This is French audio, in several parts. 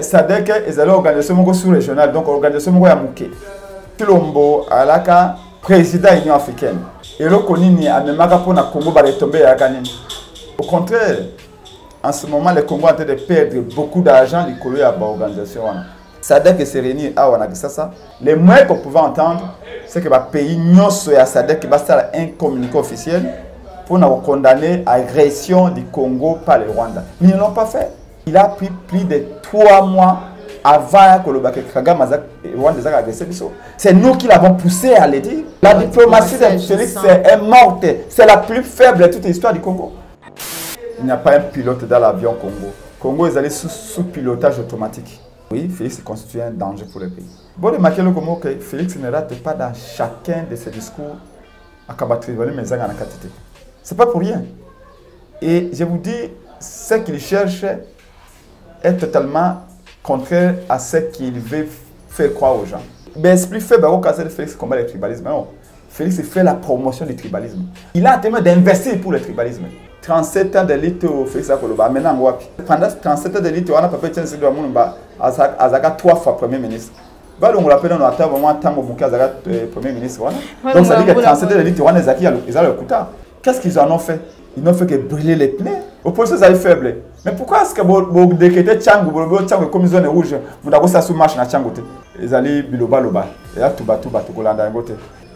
SADC est l'organisation sous-régionale, donc l'organisation ya Mouké. Kilombo alaka président de l'Union africaine. Et le Konini a même pas pour Congo va retomber à gagner. Au contraire, en ce moment, le Congo est en train de perdre beaucoup d'argent du côté de l'organisation. SADC s'est réuni à Wanagissasa. Les moyens qu'on pouvait entendre, c'est que le pays Nyos et SADC va faire un communiqué officiel pour condamner l'agression du Congo par le Rwanda. Mais ils ne l'ont pas fait. Il a pris plus de 3 mois avant que le Kagame Rwanda ait agressé. C'est nous qui l'avons poussé à le dire. La diplomatie de Félix est morte. C'est la plus faible de toute l'histoire du Congo. Il n'y a pas un pilote dans l'avion Congo. Congo est allé sous pilotage automatique. Oui, Félix constitue un danger pour le pays. Bon, remarquez le Congo que Félix ne rate pas dans chacun de ses discours à combattre les gens en quantité. Ce n'est pas pour rien. Et je vous dis, ce qu'il cherche est totalement contraire à ce qu'il veut faire croire aux gens. Mais l'esprit fait au cas de Félix combat le tribalisme. Non, Félix fait la promotion du tribalisme. Il a tellement d'investir pour le tribalisme. 37 ans de lutte au Félix Akoloba. Maintenant, pendant 37 ans de lutte, on a pas fait de temps Azaka 3 fois Premier ministre. On l'appelle dans notre moment Tango Mouka Azaka Premier ministre. Donc ça dit que 37 ans de lutte, on a Zaki ils ont le couta. Qu'est-ce qu'ils en ont fait? Ils n'ont fait que brûler les pneus. L'opposition est faible. Mais pourquoi est-ce que vous décrétez Tchangou, vous Tchangou comme zone rouge, vous avez ça sous marche na Tchangou? Ils allaient biloba loba. Et là tout batu Kolanda ngote.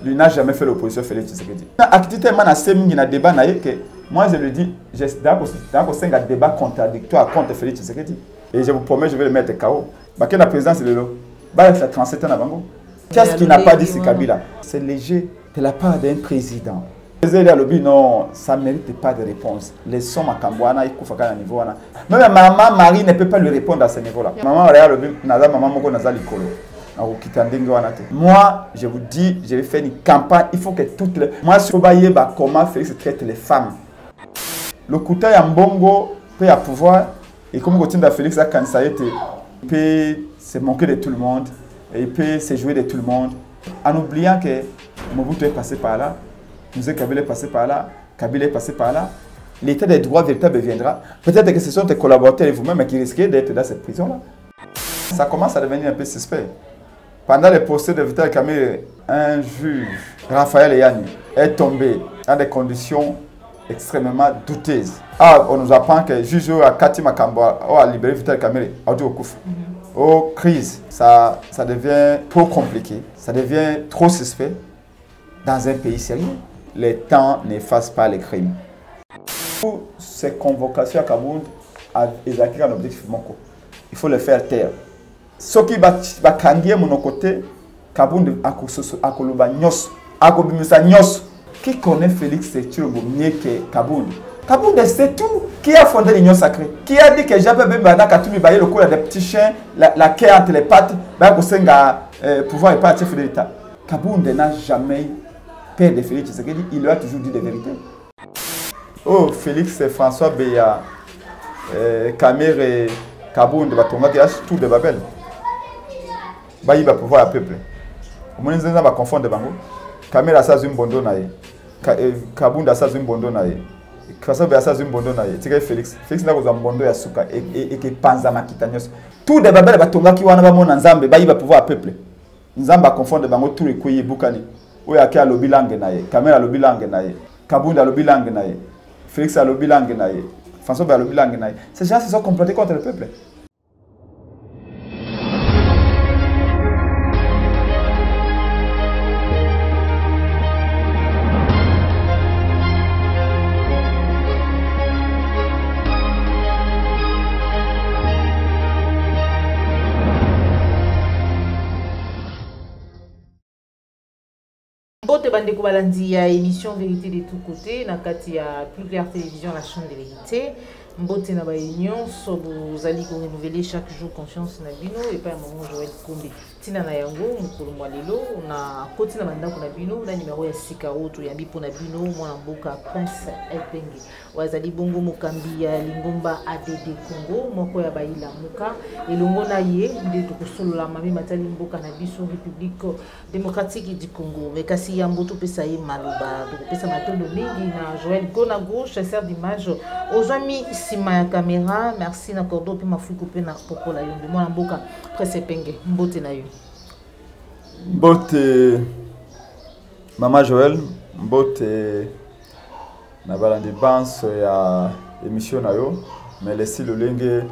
Il n'a jamais fait l'opposition Félix Tshisekedi. Activité man semi na débat na que moi je le dis, j'ai d'accord c'est un débat contradictoire contre Félix Tshisekedi. Et je vous promets je vais le mettre KO. Bah que la présidence c'est le bah ça 37 ans avant. Qu'est-ce qu'il n'a pas dit c'est Kabila? C'est léger de la part d'un président. Non, ça ne mérite pas de réponse. Les sommes à Kambouana, il faut faire un niveau. Même maman Marie ne peut pas lui répondre à ce niveau-là. Maman Moko Nazali Kolo. Moi, je vous dis, je vais faire une campagne. Il faut que toutes les. Moi, je vais comment Félix traite les femmes. Le couteau est en bongo, peut y pouvoir. Et comme le de Félix a cancer, il peut se moquer de tout le monde. Et il peut se jouer de tout le monde. En oubliant que Mobutu est passé par là. Mzee Kabila est passé par là, Kabila est passé par là. L'état des droits véritables viendra. Peut-être que ce sont tes collaborateurs et vous-même qui risquez d'être dans cette prison-là. Ça commence à devenir un peu suspect. Pendant le procès de Vital Kamerhe, un juge, Raphaël Eyani, est tombé dans des conditions extrêmement douteuses. Ah, on nous apprend que le juge Kati Makambo a libéré Vital Kamerhe, a dû au coup. Aux crises, ça devient trop compliqué, ça devient trop suspect dans un pays sérieux. Les temps n'effacent pas les crimes. Pour ces convocations à Kabound, ils acquièrent un objectif. Il faut le faire taire. Ce qui va candier mon côté, Kabound a Koloba Nyos, a Kobimisa Nyos. Qui connaît Félix Tshisekedi mieux que Kabound? Kabound c'est tout. Qui a fondé l'Union sacrée? Qui a dit que j'avais même dans Katumi bailler le coup des petits chiens, la quai entre les pattes, pouvoir et pas chef de l'État. Kabound n'a jamais père de Félix Tshisekedi, il lui a toujours dit des vérités. Oh, Félix et François Beya, Kamerhe et Kabound, qui a tout de Babel. Il va pouvoir à peuple. Au moins, il va confondre Bango. Kamerhe a sa zumbondo nae. Kabound a sa zumbondo nae. François Beya a sa zumbondo nae. C'est Félix. Félix n'a pas zumbondo ya suka et que panza makitanyos. Tout de Babel qui wana ba mona nzambe, il va pouvoir à peuple. Nzamba confondre Bango tout le kuyi bukani. Oyake a lobi langue nae, Kamerhe a lobi langue nae, Kabound a lobi langue nae, Félix a lobi langue nae, François a lobi langue nae. Ces gens se sont complotés contre le peuple. Bote bande kobalandi ya émission Vérité de tous côtés na kati ya Plus Clair Télévision, la chaîne de vérité. Mbote na ba union so vous allez renouveler chaque jour confiance na bino et pas maman Joël Kombe. Tina na yango mukolo mwa lelo na koti na bandako na bino na numéro ya sika oto yambi pona bino mwana mboka Prince Elpenge. Wazali bongo mokambi ya Lingomba ADD Congo moko ya baila muka elongo na ye nde tokosolola mami matali mboka na biso République démocratique du Congo. Mekasi ya mboto pesa ye maloba tokopesa matondo mingi na Joël Gonago chasseur d'image aux amis sima ya caméra merci na cordo pe mafuko pe na popola yombe mwana mboka presse penge mbote na yo mbote Mama Joël mbote na balandi banso ya émission na yo mais laisser le lenge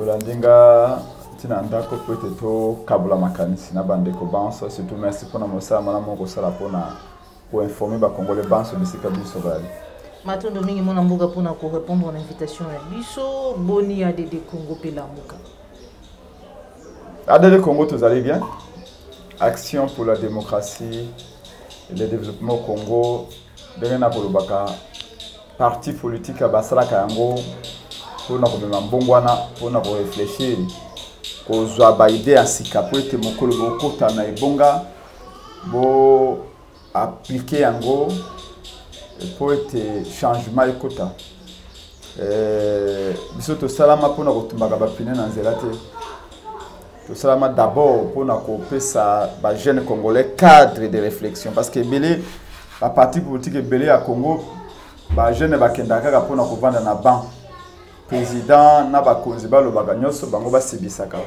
olandinga tina ndako peut to kabula makanisi na bandeko banso surtout merci pour na mosa mala moko sala pour informer ba congolais banso bisika biso bali matondo mingi mona mboka pour na ko répondre à l'invitation ya biso boni ya Dede Congo pe la mboka Dede Congo tous allez bien action pour la démocratie et le développement au Congo derena kolobaka parti politique à basala kango pour na komema mbongwana pour na ko réfléchir ko zwa ba idée asika pour ete mokolo bokota na ibonga bo appliquer yango pour ete changement ekota biso to salama pour na kotumbaka ba pine na nzela te to salama d'abord pour na ko pesa ba jeunes congolais cadre de réflexion parce que belé la parti politique belé à Congo ba jeune bakendaka kaka pona kovanda na banc président na bakonzi balobaka nyonso bango basibisaka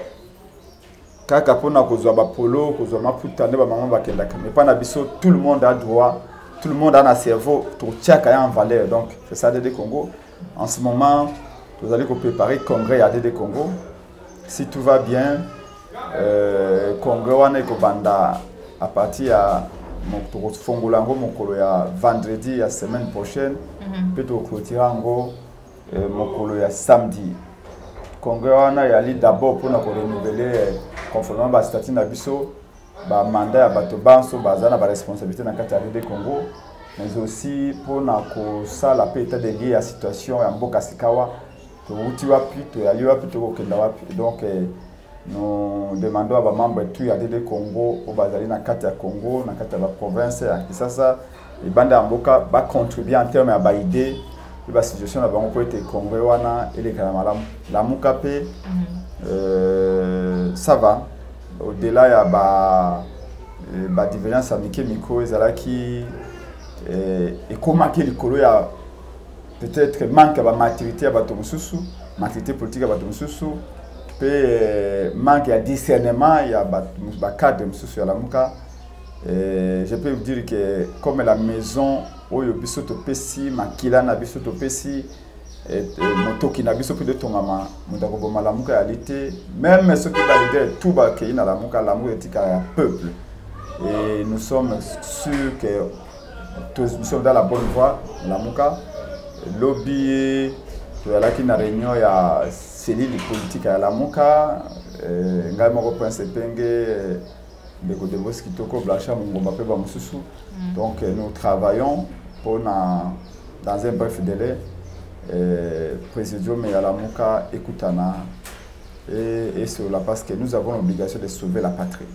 kaka pona kozwa ba polo kozwa maputa nde ba mama bakendaka mais pas na biso tout le monde a droit tout le monde a un cerveau to tiaka en valeur donc c'est ça Dede Congo en ce moment vous allez préparer congrès à Dede Congo si tout va bien congrès wana ko banda à partir à mon fongolango mokolo ya vendredi ya semaine prochaine peut-être clôturango mokolo ya samedi congrès wana ya li d'abord pour na ko renouveler conformément ba statut na biso ba mandat ya bato banso bazana ba responsabilité na kati ya Dede Congo mais aussi pour na ko sala pe état de guerre ya situation ya mboka sikawa to uti wapi to ya li wapi to ko kenda wapi donc nous demandons à les membres de Dede Congo au bazali na kati ya Congo na kati ya la province ya Kisasa et banda mboka ba contribuer en termes ya ba idée de la situation na bango pour être congrès wana et les kanamala la mukape ça va au-delà ya ba divergence amike miko ezala qui et comment que likolo ya peut-être manque ba maturité ya bato mususu maturité politique ya bato mususu manque de discernement, il y a un cadre social. Je peux vous dire que comme la maison où il y a bisoto pesi, makila na bisoto pesi, motoki na bisoto de ton maman, mutako boma la mukaalité, même ceux qui valident tout bas qui na la muka, l'amour est un peuple. Et nous sommes sûrs que nous sommes dans la bonne voie, la muka, lobby, là qui na réunion il y a cellule politique à la Muka, ngai moko prince penge de côté boski toko blacha mongomba pe ba mususu. Donc nous travaillons pour dans un bref délai présidium à la Muka écoutana et sur la parce que nous avons l'obligation de sauver la patrie.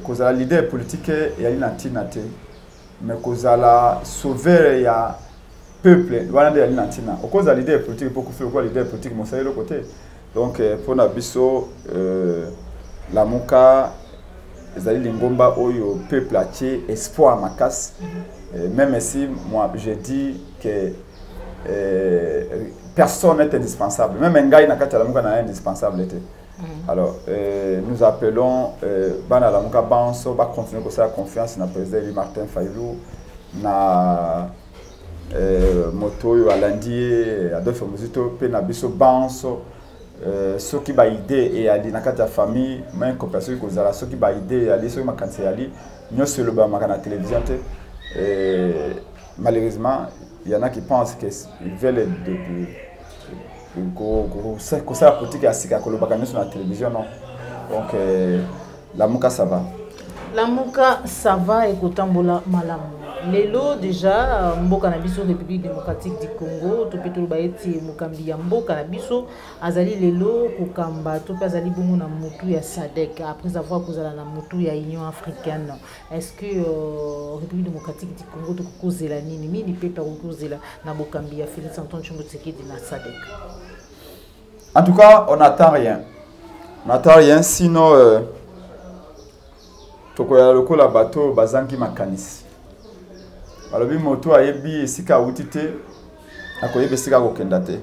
Cause la leader politique et ali na tinate mais cause la sauver ya peuple wana de alinantina au cause de l'idée politique pour faire quoi l'idée politique mon ça le côté donc pour na biso la muka ezali lingomba oyo peuple atie espoir makas même si moi je dis que personne n'est indispensable même ngai na kata la muka na indispensable était alors nous appelons bana la muka banso ba continuer ko ça confiance na président Martin Fayulu na moto alandi Adolphe Muzito pe na biso banso soki ba idée et ali na kati ya famille même coopération ko zala soki ba idée ali soki makanse ali nyonso le ba makana télévision te malheureusement il y en a qui pensent que ils veulent ko ça politique ya sika ko le bakana sur la télévision non donc la muka ça va la muka ça va et kotambola malamu lelo déjà mboka na biso République démocratique du Congo to petolo baeti mukambi ya mboka na biso azali lelo kokamba to azali bongo na mutu ya SADC après avoir kozala na mutu ya Union africaine est-ce que République démocratique du Congo to kozela nini mini pepa kozela na bokambi ya Félix Antoine Tshisekedi na SADC? En tout cas on n'attend rien sinon tokoya lokola bato bazangi makanisi balobi moto ayebi esika utite akoyeba esika kokenda te.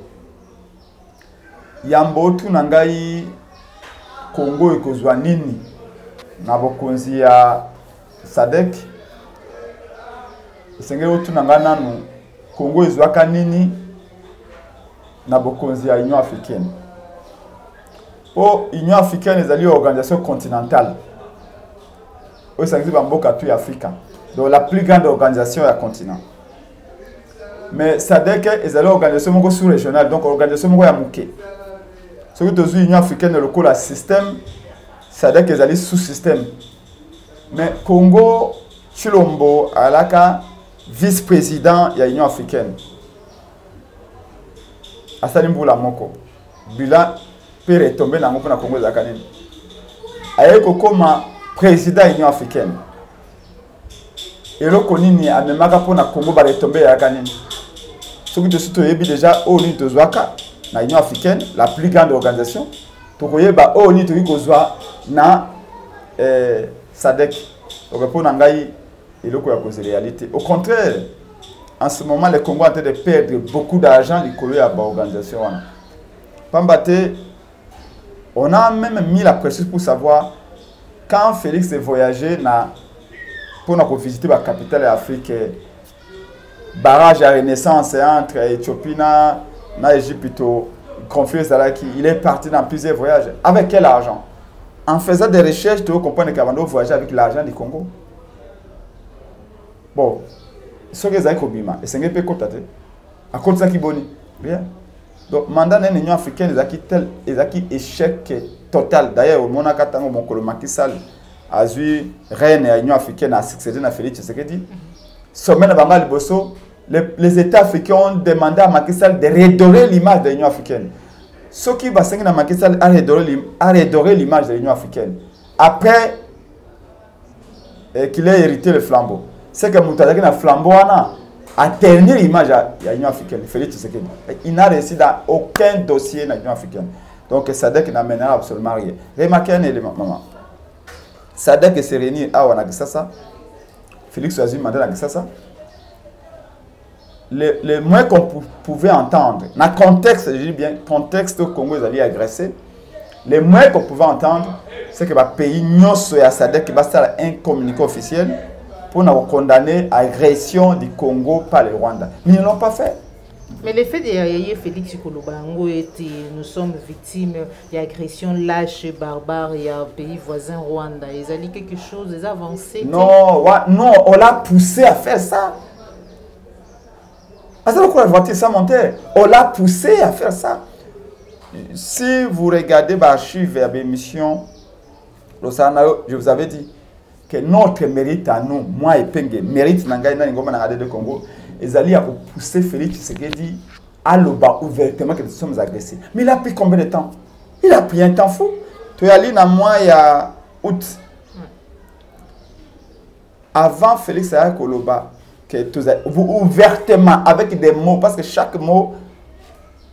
Yambo tuna ngai Congo ekozwa nini na bokonzi ya SADC. Esengeli tuna nga nanu Congo ezwaka nini na bokonzi ya Union africaine. Union africaine ezali organisation continentale. Oyo bamboka tu ya Afrika. Donc la plus grande organisation du continent. Mais SADC est une organisation sous-régionale, donc organisation ya muke. Ce que nous l'Union africaine le système, SADC est un sous-système. Mais Congo, Chilombo, alaka vice-président de l'Union africaine. Asani Mboula Moko. Bilan peut retomber dans le Congo Zakanine. Ayeko comme président de l'Union africaine. Et le Konini a même pas pour na Congo va retomber à Kanine. Ce qui te suit déjà au niveau de na Union africaine, la plus grande organisation. Tu connais ba au niveau de na SADC. Donc pour nangai et le quoi cause réalité. Au contraire, en ce moment le Congo est en train de perdre beaucoup d'argent du côté de l'organisation. Pambate, on a même mis la pression pour savoir quand Félix est voyagé pour visiter la capitale de l'Afrique, barrage à Renaissance entre Éthiopie et Égypte, conflit, il est parti dans plusieurs voyages. Avec quel argent? En faisant des recherches, tu comprends qu'il a voyagé avec l'argent du Congo. Bon, ce que c'est Kobima, et c'est un peu cotaté. À cause de ça qui boni, bien. Donc, mandat de l'Union africaine est un échec total. D'ailleurs, au moment où mon collègue Macky Sall a eu reine de l'Union africaine à succéder à Félix Tshisekedi, sommet de Bangal Bosso, les États africains ont demandé à Macky Sall de redorer l'image de l'Union africaine. Ce qui va s'engager à Macky Sall a redoré l'image de l'Union africaine. Après qu'il ait hérité le flambeau, c'est que Moutadaki a flambeau a terni l'image de l'Union africaine. Félix Tshisekedi. Il n'a réussi dans aucun dossier de l'Union africaine. Donc SADC n'amènera absolument rien. Remarquez un élément, maman. SADC s'est réuni à Wanakisasa. Félix a eu mandat à Kisasa. Le moins qu'on pouvait entendre, dans le contexte, je dis bien, contexte au Congo, ils allaient agresser, le moins qu'on pouvait entendre, c'est que le pays Nyonso et SADC va faire un communiqué officiel pour condamner l'agression du Congo par le Rwanda. Mais ils ne l'ont pas fait. Mais le fait de Félix Kolobango était, nous sommes victimes d'agressions lâches et barbares et un pays voisin Rwanda. Ils ont dit quelque chose, des avancées. Non, non, on l'a poussé à faire ça. On l'a poussé à faire ça. Si vous regardez l'archive et l'émission, je vous avais dit que notre mérite à nous, moi et Penge, mérite Nangaïna Ngoma Nangade de Congo, ils allaient pousser Félix Tshisekedi à l'oba ouvertement que nous sommes agressés. Mais il a pris combien de temps? Il a pris un temps fou. Tu es allé dans moi il y a août. Avant Félix Koloba, ouvertement, avec des mots, parce que chaque mot,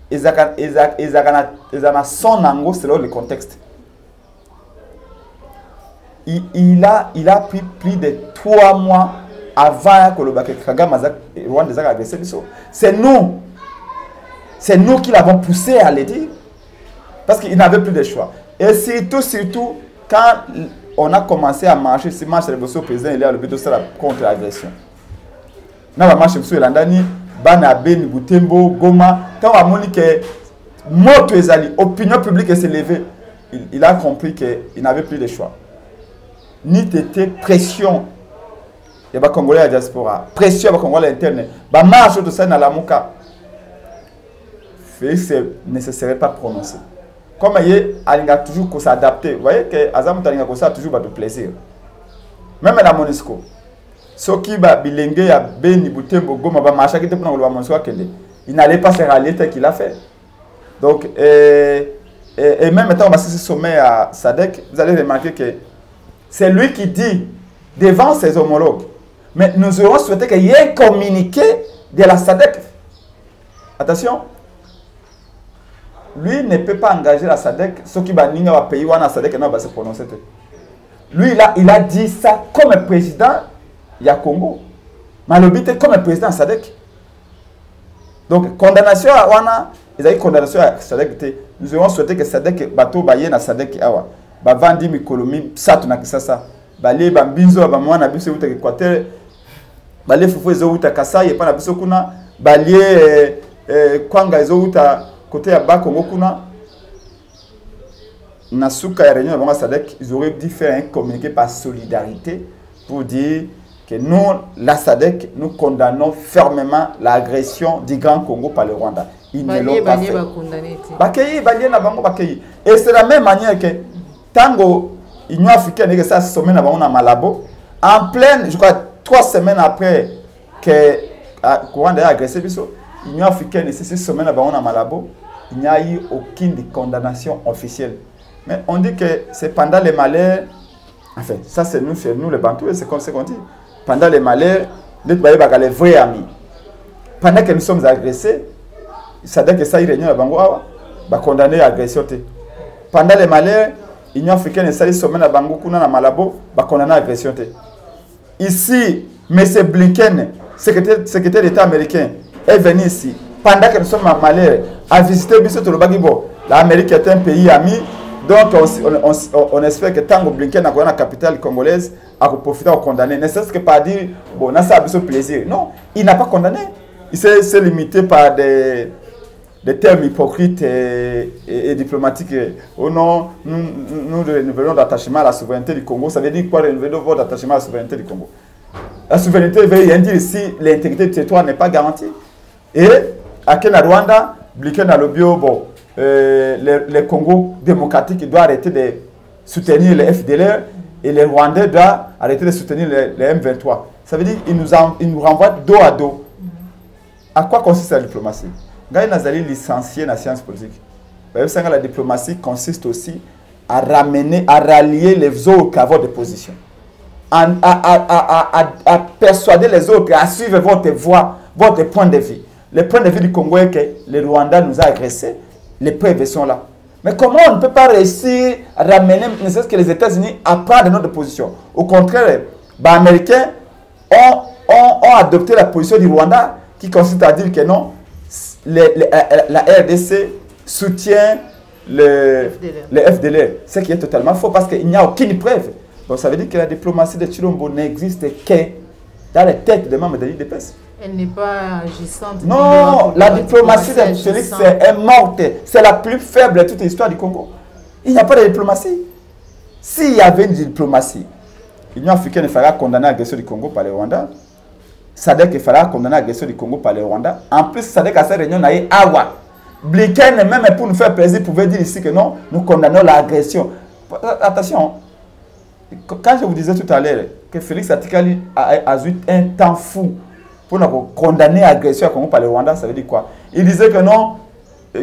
ils ont son angle selon le contexte. Il a pris plus de 3 mois avant que Kagame ait agressé. C'est nous qui l'avons poussé à le dire, parce qu'il n'avait plus de choix. Et surtout, quand on a commencé à marcher, si marche le président, il est à l'objet de ça contre l'agression. Dans la marche sur Landani, Bana Ben, Boutembo, Goma, quand on a montré que moto ezali, opinion publique s'est levée, il a compris qu'il n'avait plus de choix. Ni t'étais pression, il y a des Congolais à la diaspora, pression à Congolais interne, bah marche de ça dans la mouka. Félix ne se serait pas prononcé. Comme il a toujours s'adapter, vous voyez que Azam a toujours de plaisir. Même à la Monisco. Ce qui va bilingue à Beni Boutembo Goma ba marcher qui te prend le Monisco il n'allait pas se rallier tel qu'il a fait. Donc et même étant passé ce sommet à SADC, vous allez remarquer que c'est lui qui dit devant ses homologues. Mais nous aurons souhaité qu'il y ait un communiqué de la SADC. Attention. Lui ne peut pas engager la SADC, ce qui va payer la SADC ne va se prononcer. Lui, il a dit ça comme un président, il y a Congo. Mais le but est comme un président SADC. Donc condamnation à wana ezali condamnation à Sadek te. Nous avons souhaité que Sadek bato baye na Sadek awa ba vandi mikolomi satu na kisasa bale bambinzo ba mwana biso uta Equateur bale fufu ezo uta Kasai et pa na biso kuna bale kwanga ezo uta côté ya Bakongo kuna na suka ya réunion ba Sadek ils auraient dû faire un communiqué par solidarité pour dire que nous, la SADC, nous condamnons fermement l'agression du Grand Congo par le Rwanda. Ils ne l'ont pas fait. Et c'est la même manière que Tango, l'Union africaine, et ça, sommet à Malabo, en pleine, je crois, 3 semaines après que le Rwanda a agressé, l'Union africaine, et 6 semaines à Malabo, il n'y a eu aucune condamnation officielle. Mais on dit que c'est pendant les malheurs, enfin, ça c'est nous les Bantous, c'est comme ça qu'on dit. Pendant les malheurs, les vrais amis. Pendant que nous sommes agressés, ça veut dire que ça, il y a un condamné à l'agression. Pendant les malheurs, l'Union africaine et ça, sommet à Bango, Kuna, Malabo, condamné à l'agression. Ici, M. Blinken, secrétaire d'État américain, est venu ici. Pendant que nous sommes en malheur, à visiter Bissot Bagibo. L'Amérique est un pays ami. Donc, on espère que tant que Blinken a la capitale congolaise, a profité à condamner. Ne serait-ce que pas dire, bon, ça a besoin de plaisir. Non, il n'a pas condamné. Il s'est limité par des termes hypocrites et diplomatiques. Oh non, nous renouvelons l'attachement à la souveraineté du Congo. Ça veut dire quoi, renouveler votre attachement à la souveraineté du Congo? La souveraineté veut rien dire si l'intégrité du territoire n'est pas garantie. Et à Rwanda, Blinken a le bio, bon. Les Congo démocratiques doivent arrêter de soutenir les FDLR et les Rwandais doivent arrêter de soutenir les M23. Ça veut dire qu'ils nous renvoient dos à dos. À quoi consiste la diplomatie? Quand ils ont licencié la science politique, la diplomatie consiste aussi à rallier les autres à votre position, à persuader les autres à suivre votre voie, votre point de vue. Le point de vue du Congo est que le Rwanda nous a agressés. Les preuves sont là. Mais comment on ne peut pas réussir à ramener, ne serait-ce que les États-Unis, à prendre notre position? Au contraire, les Américains ont adopté la position du Rwanda qui consiste à dire que non, la RDC soutient le FDLR. Ce qui est totalement faux parce qu'il n'y a aucune preuve. Donc ça veut dire que la diplomatie de Chilombo n'existe que dans les têtes des membres de l'IDPS. Elle n'est pas agissante. Non, la diplomatie de Félix est morte. C'est la plus faible de toute l'histoire du Congo. Il n'y a pas de diplomatie. S'il y avait une diplomatie, l'Union africaine fera condamner l'agression du Congo par le Rwanda. SADC fera condamner l'agression du Congo par le Rwanda. En plus, SADC à cette réunion n'a eu Awa. Blinken, même pour nous faire plaisir, pouvait dire ici que non, nous condamnons l'agression. Attention, quand je vous disais tout à l'heure que Félix Atikali a eu un temps fou pour condamner l'agression à Congo par le Rwanda, ça veut dire quoi? Il disait que non,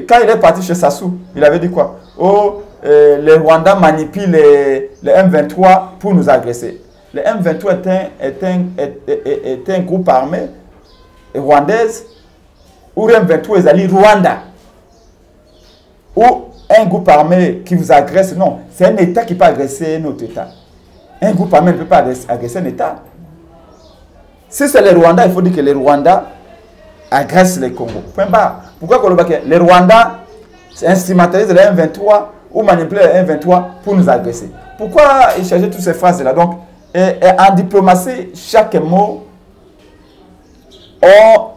quand il est parti chez Sassou, il avait dit quoi? Oh, les Rwandais manipulent les M23 pour nous agresser. Le M23 est un groupe armé rwandais, ou le M23 est allé Rwanda, ou un groupe armé qui vous agresse. Non, c'est un État qui peut agresser un autre État. Un groupe armé ne peut pas agresser un État. Si c'est les Rwandais, il faut dire que les Rwandais agressent les Congo. Point barre. Pourquoi les Rwandais instrumentalisent les M23 ou manipulent les M23 pour nous agresser? Pourquoi ils cherchent toutes ces phrases-là? Donc, en diplomatie, chaque mot a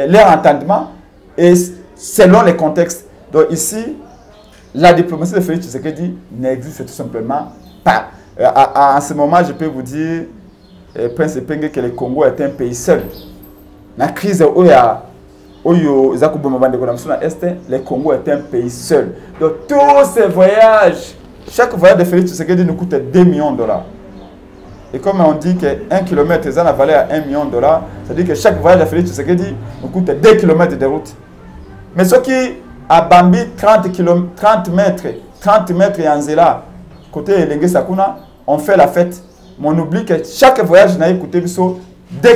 leur entendement et selon les contextes. Donc ici, la diplomatie de Félix Tshisekedi n'existe tout simplement pas. En ce moment, je peux vous dire, Prince Penge, que le Congo est un pays seul. La crise le Congo est un pays seul. Donc tous ces voyages, chaque voyage de Félix Tshisekedi nous coûte 2 millions de dollars. Et comme on dit que 1 km ça valait à 1 million de dollars, ça veut dire que chaque voyage de Félix Tshisekedi nous coûte 2 km de route. Mais ceux qui à Bambi 30 mètres et en Zela, côté Lengue Sakuna, on fait la fête. Mais on oublie que chaque voyage n'a coûté 2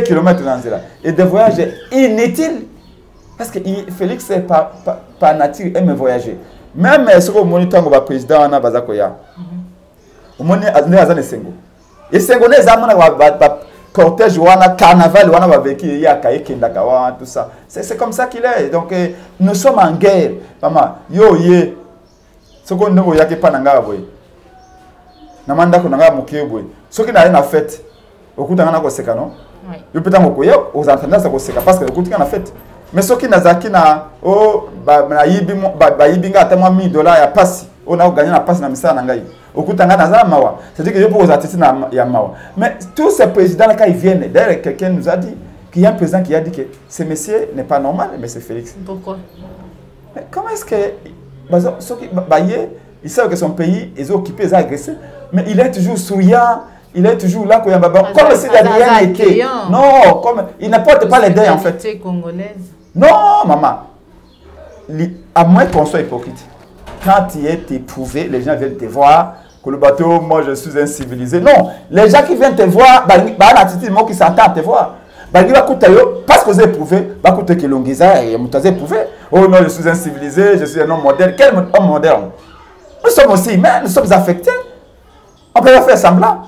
km en Zela. Et des voyages inutiles. Parce que Félix, par nature, aime voyager. Même si on a le président Anna Bazakoya, on a Sengo. Et Sengo, cortège wana carnaval wana va vécu il y a kaye kendakawa tout ça. C'est comme ça qu'il est. Donc nous sommes en guerre. Maman, yo ye. Ce qu'on ne voit pas nanga boy. Namanda ko nanga mokie boy. Ce qui n'a rien à fait. Okuta ngana ko seka non? Oui. Yo peut-être mokoye aux entraîneurs ça ko seka parce que okuta ngana fait. Mais ce qui n'a zaki na oh ba yibinga atamwa $1000 ya passe. On a gagné la passe na misa nangai. Okuta ngana za mawa. C'est-à-dire que yo pour aux artistes na ya mawa. Mais tous ces présidents là quand ils viennent, d'ailleurs quelqu'un nous a dit qu'il y a un président qui a dit que ce monsieur n'est pas normal, mais c'est Félix. Pourquoi? Mais comment est-ce que il sait que son pays est occupé, est agressé, mais il est toujours souriant, il est toujours là comme si rien n'était. Non, comme il n'apporte pas les deuils en fait. Non, maman. À moins qu'on soit hypocrite. Quand tu es éprouvé, les gens viennent te voir. Que le bateau, moi je suis incivilisé. Non, les gens qui viennent te voir, qui s'attendent à te voir. Parce que vous êtes éprouvé, oh non, je suis incivilisé, je suis un homme moderne. Quel homme moderne? Nous sommes aussi humains, nous sommes affectés. On peut pas faire semblant.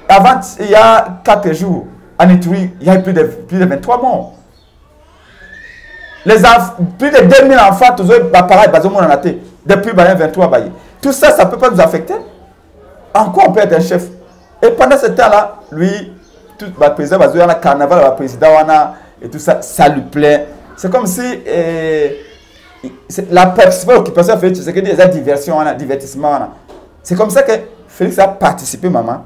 Avant, il y a 4 jours, en Ituri, il y a plus de 23 morts. Plus de 2000 enfants, tous eux, pareil, depuis 23 baillés. Tout ça, ça ne peut pas nous affecter. En quoi on peut être un chef? Et pendant ce temps-là, lui, tout le président, le carnaval, le président, et tout ça, ça lui plaît. C'est comme si la préoccupation fait, c'est que des diversions, divertissement. C'est comme ça que Félix a participé, maman,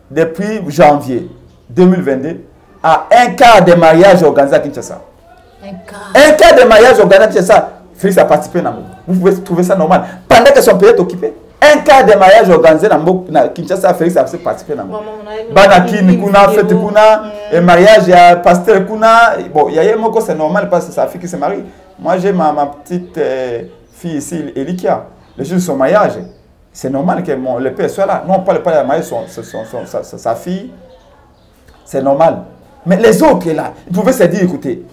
depuis janvier 2022, à un quart des mariages organisés à Kinshasa. Un quart des mariages organisés à Kinshasa, Félix a participé. Vous pouvez trouver ça normal. Pendant que son pays est occupé, un quart des mariages organisés à Kinshasa, Félix a participé. Banakini, Kuna, Fete Kuna, et mariage, il y a pasteur Kuna. Bon, il y a un mot que c'est normal parce que c'est sa fille qui se marie. Moi, j'ai ma petite fille ici, Elikia. Le jour de son mariage, c'est normal que le père soit là. Non, on ne parle pas de mariage, sa fille. C'est normal. Mais les autres là, ils pouvaient se dire, écoutez,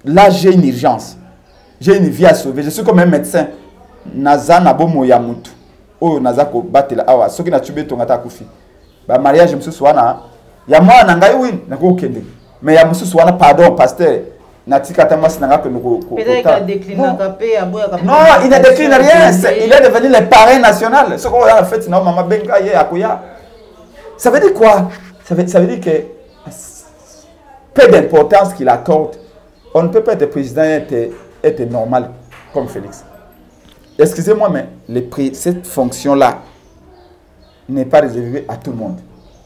là j'ai une urgence. J'ai une vie à sauver. Je suis comme un médecin. Naza Nabomo Yamutu. Oh, Naza ko batela awa. Ce qui n'a tué ton attaque kufi. Bah, mariage, monsieur Swana. Il y a moi, Nangaï, oui, Nango Kende. Mais il y a monsieur Swana, pardon, pasteur. Natika Tamas Nanga que nous. Peut-être qu'il a décliné non, il ne décline rien. Il est devenu le parrain national. Ce qu'on a fait, non, Maman Benga, Akoya. Ça veut dire quoi? Ça veut dire que peu d'importance qu'il accorde, on ne peut pas être président et être normal comme Félix. Excusez-moi, mais cette fonction-là n'est pas réservée à tout le monde.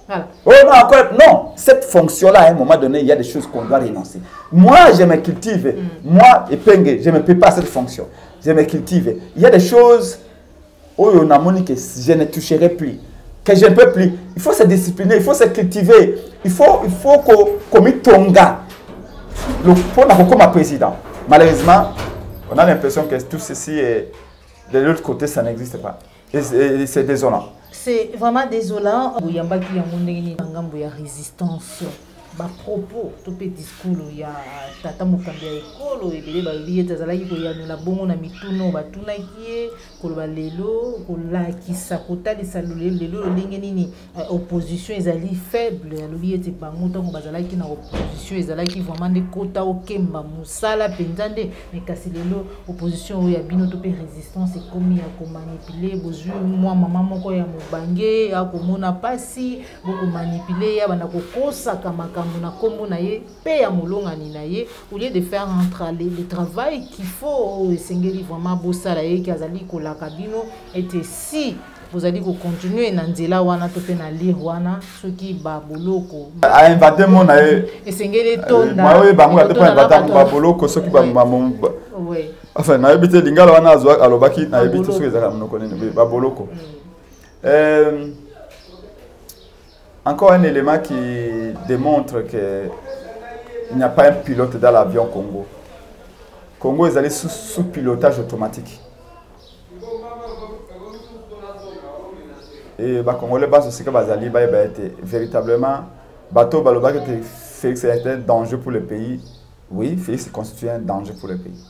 Voilà. Oh non, non, cette fonction-là, à un moment donné, il y a des choses qu'on doit renoncer. Moi, je me cultive. Moi, Epenge, je ne me prépare à cette fonction. Je me cultive. Il y a des choses où on a montré que je ne toucherai plus, que je ne peux plus. Il faut se discipliner, il faut se cultiver. Il faut qu'on mette tonga. Pour comme président. Malheureusement, on a l'impression que tout ceci est de l'autre côté, ça n'existe pas. Et c'est désolant. C'est vraiment désolant. Il y a une résistance. Ba propos to pe discours ya tata mokambia ekolo ebele ba liye tazalaki ko ya na bongo na mituno batuna kie ko ba lelo ko la kisa ko talisa lelo lingi nini opposition ezali faible ya liye te bango to bazalaki na opposition ezalaki vraiment de kota okemba musala pendande mais kasi lelo opposition ya bino to pe résistance ekomi ya ko manipuler bozui moi maman moko ya mobange ya ko mona pasi boko manipuler ya bana ko kosa kamaka na kombo na ye pe ya molongani na ye au lieu de faire entre le travail qu'il faut esengeli vraiment bosala ye ki azali kolaka bino et si vous allez continuer na nzela wana to pe na lire wana soki ba boloko a inventer mon na ye esengeli tonda moi bango ate pa inventer ba boloko soki ba maman oui enfin na yebite lingala wana azwa alobaki na yebite soki ezaka monoko nini ba boloko encore un élément qui démontre qu'il n'y a pas un pilote dans l'avion Congo. Congo est allé sous pilotage automatique. Et les Congolais basent aussi que Bazali était véritablement bateau baloba que Félix était un danger pour le pays. Oui, Félix constitue un danger pour le pays.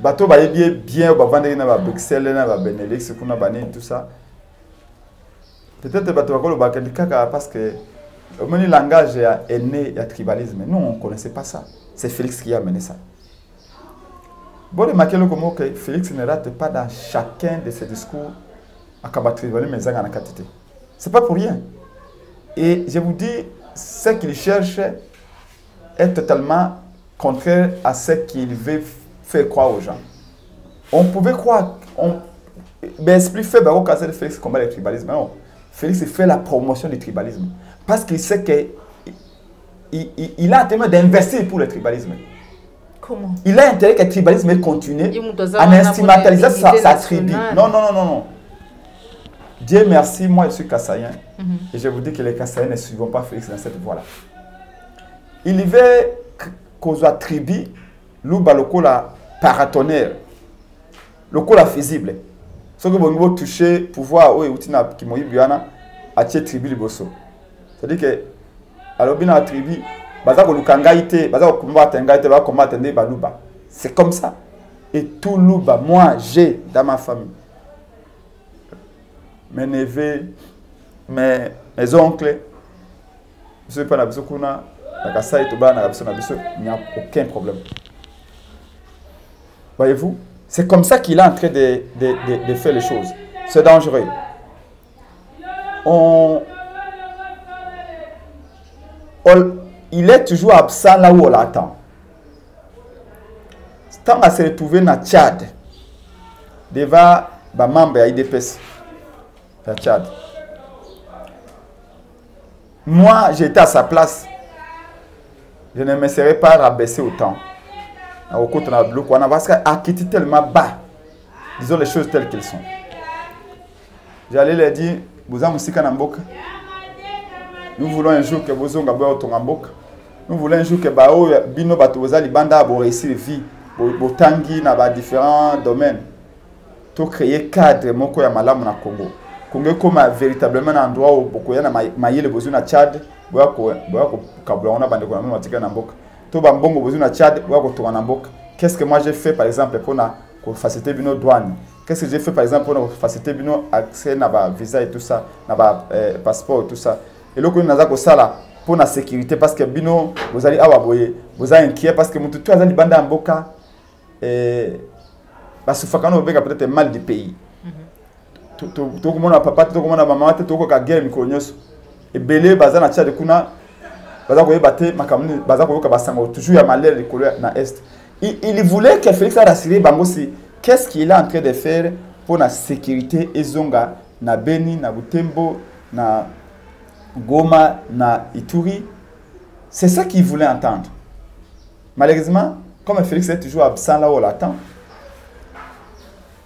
Bateau bien au Bruxelles, au Benelux, tout ça. Peut-être que parce que le langage est né du tribalisme. Nous, on ne connaissait pas ça. C'est Félix qui a amené ça. Bon, le Félix ne rate pas dans chacun de ses discours à combattre les gens en quantité. Ce n'est pas pour rien. Et je vous dis, ce qu'il cherche est totalement contraire à ce qu'il veut faire croire aux gens. On pouvait croire, mais l'esprit fait au cas de Félix combat le tribalisme. Non, Félix fait la promotion du tribalisme parce qu'il sait qu'il a intérêt d'investir pour le tribalisme. Comment? Il a intérêt que le tribalisme continue à instrumentaliser sa tribu. Non, non, non, non, non. Dieu merci, moi je suis Kassaïen. Et je vous dis que les Kassaïens ne suivront pas Félix dans cette voie-là. Il veut qu'on soit tribu, l'ouba le paratonnerre, le physible. Ce que vous voulez toucher, pouvoir, ou outina qui m'a dit, à tirer tribu le bosso. C'est-à-dire que, alors bien la tribu, c'est comme ça. Et tout louba, moi j'ai dans ma famille. Mes neveux, mes oncles, je ne sais pas si il n'y a aucun problème. Voyez-vous, c'est comme ça qu'il est en train de faire les choses. C'est dangereux. Il est toujours absent là où on l'attend. Tant à se retrouver dans Tchad, devant les membres de l'IDPS. Tchad. Moi, j'étais à sa place. Je ne me serais pas rabaissé autant. Parce qu'à quitter tellement bas, disons les choses telles qu'elles sont. J'allais leur dire, vous avez un Namboka. Nous voulons un jour que vous ayez un Namboka. Nous voulons un jour que Bino Batoza Libanda a réussi la vie. Botangi dans différents domaines. Pour créer cadre moko ya malamu na Congo. Congo comme véritablement un endroit où beaucoup ya na maïle besoin na Tchad, boya ko kabla on a bande ko na matika na mboka. To ba mbongo besoin na Tchad, boya ko to na mboka. Qu'est-ce que moi j'ai fait par exemple pour na ko faciliter bino douane? Qu'est-ce que j'ai fait par exemple pour faciliter bino accès na ba visa et tout ça, na ba passeport et tout ça. Et le ko naza ko sala pour la sécurité parce que bino vous allez awa boye, vous êtes inquiet parce que mutu tu azali banda mboka parce que peut-être mal du pays. Tout le monde a papa, tout le monde a maman, tout le monde a guerre, et belé, bazan a tia de kuna, bazan koye bate, makamuni, bazan koye kabasango, toujours à malheur de couleur na est. Il voulait que Félix a rassuré Bangosi. Qu'est-ce qu'il est en train de faire pour la sécurité ezonga na Beni, na Butembo, na Goma, na Ituri? C'est ça qu'il voulait entendre. Malheureusement, comme Félix est toujours absent là où on l'attend,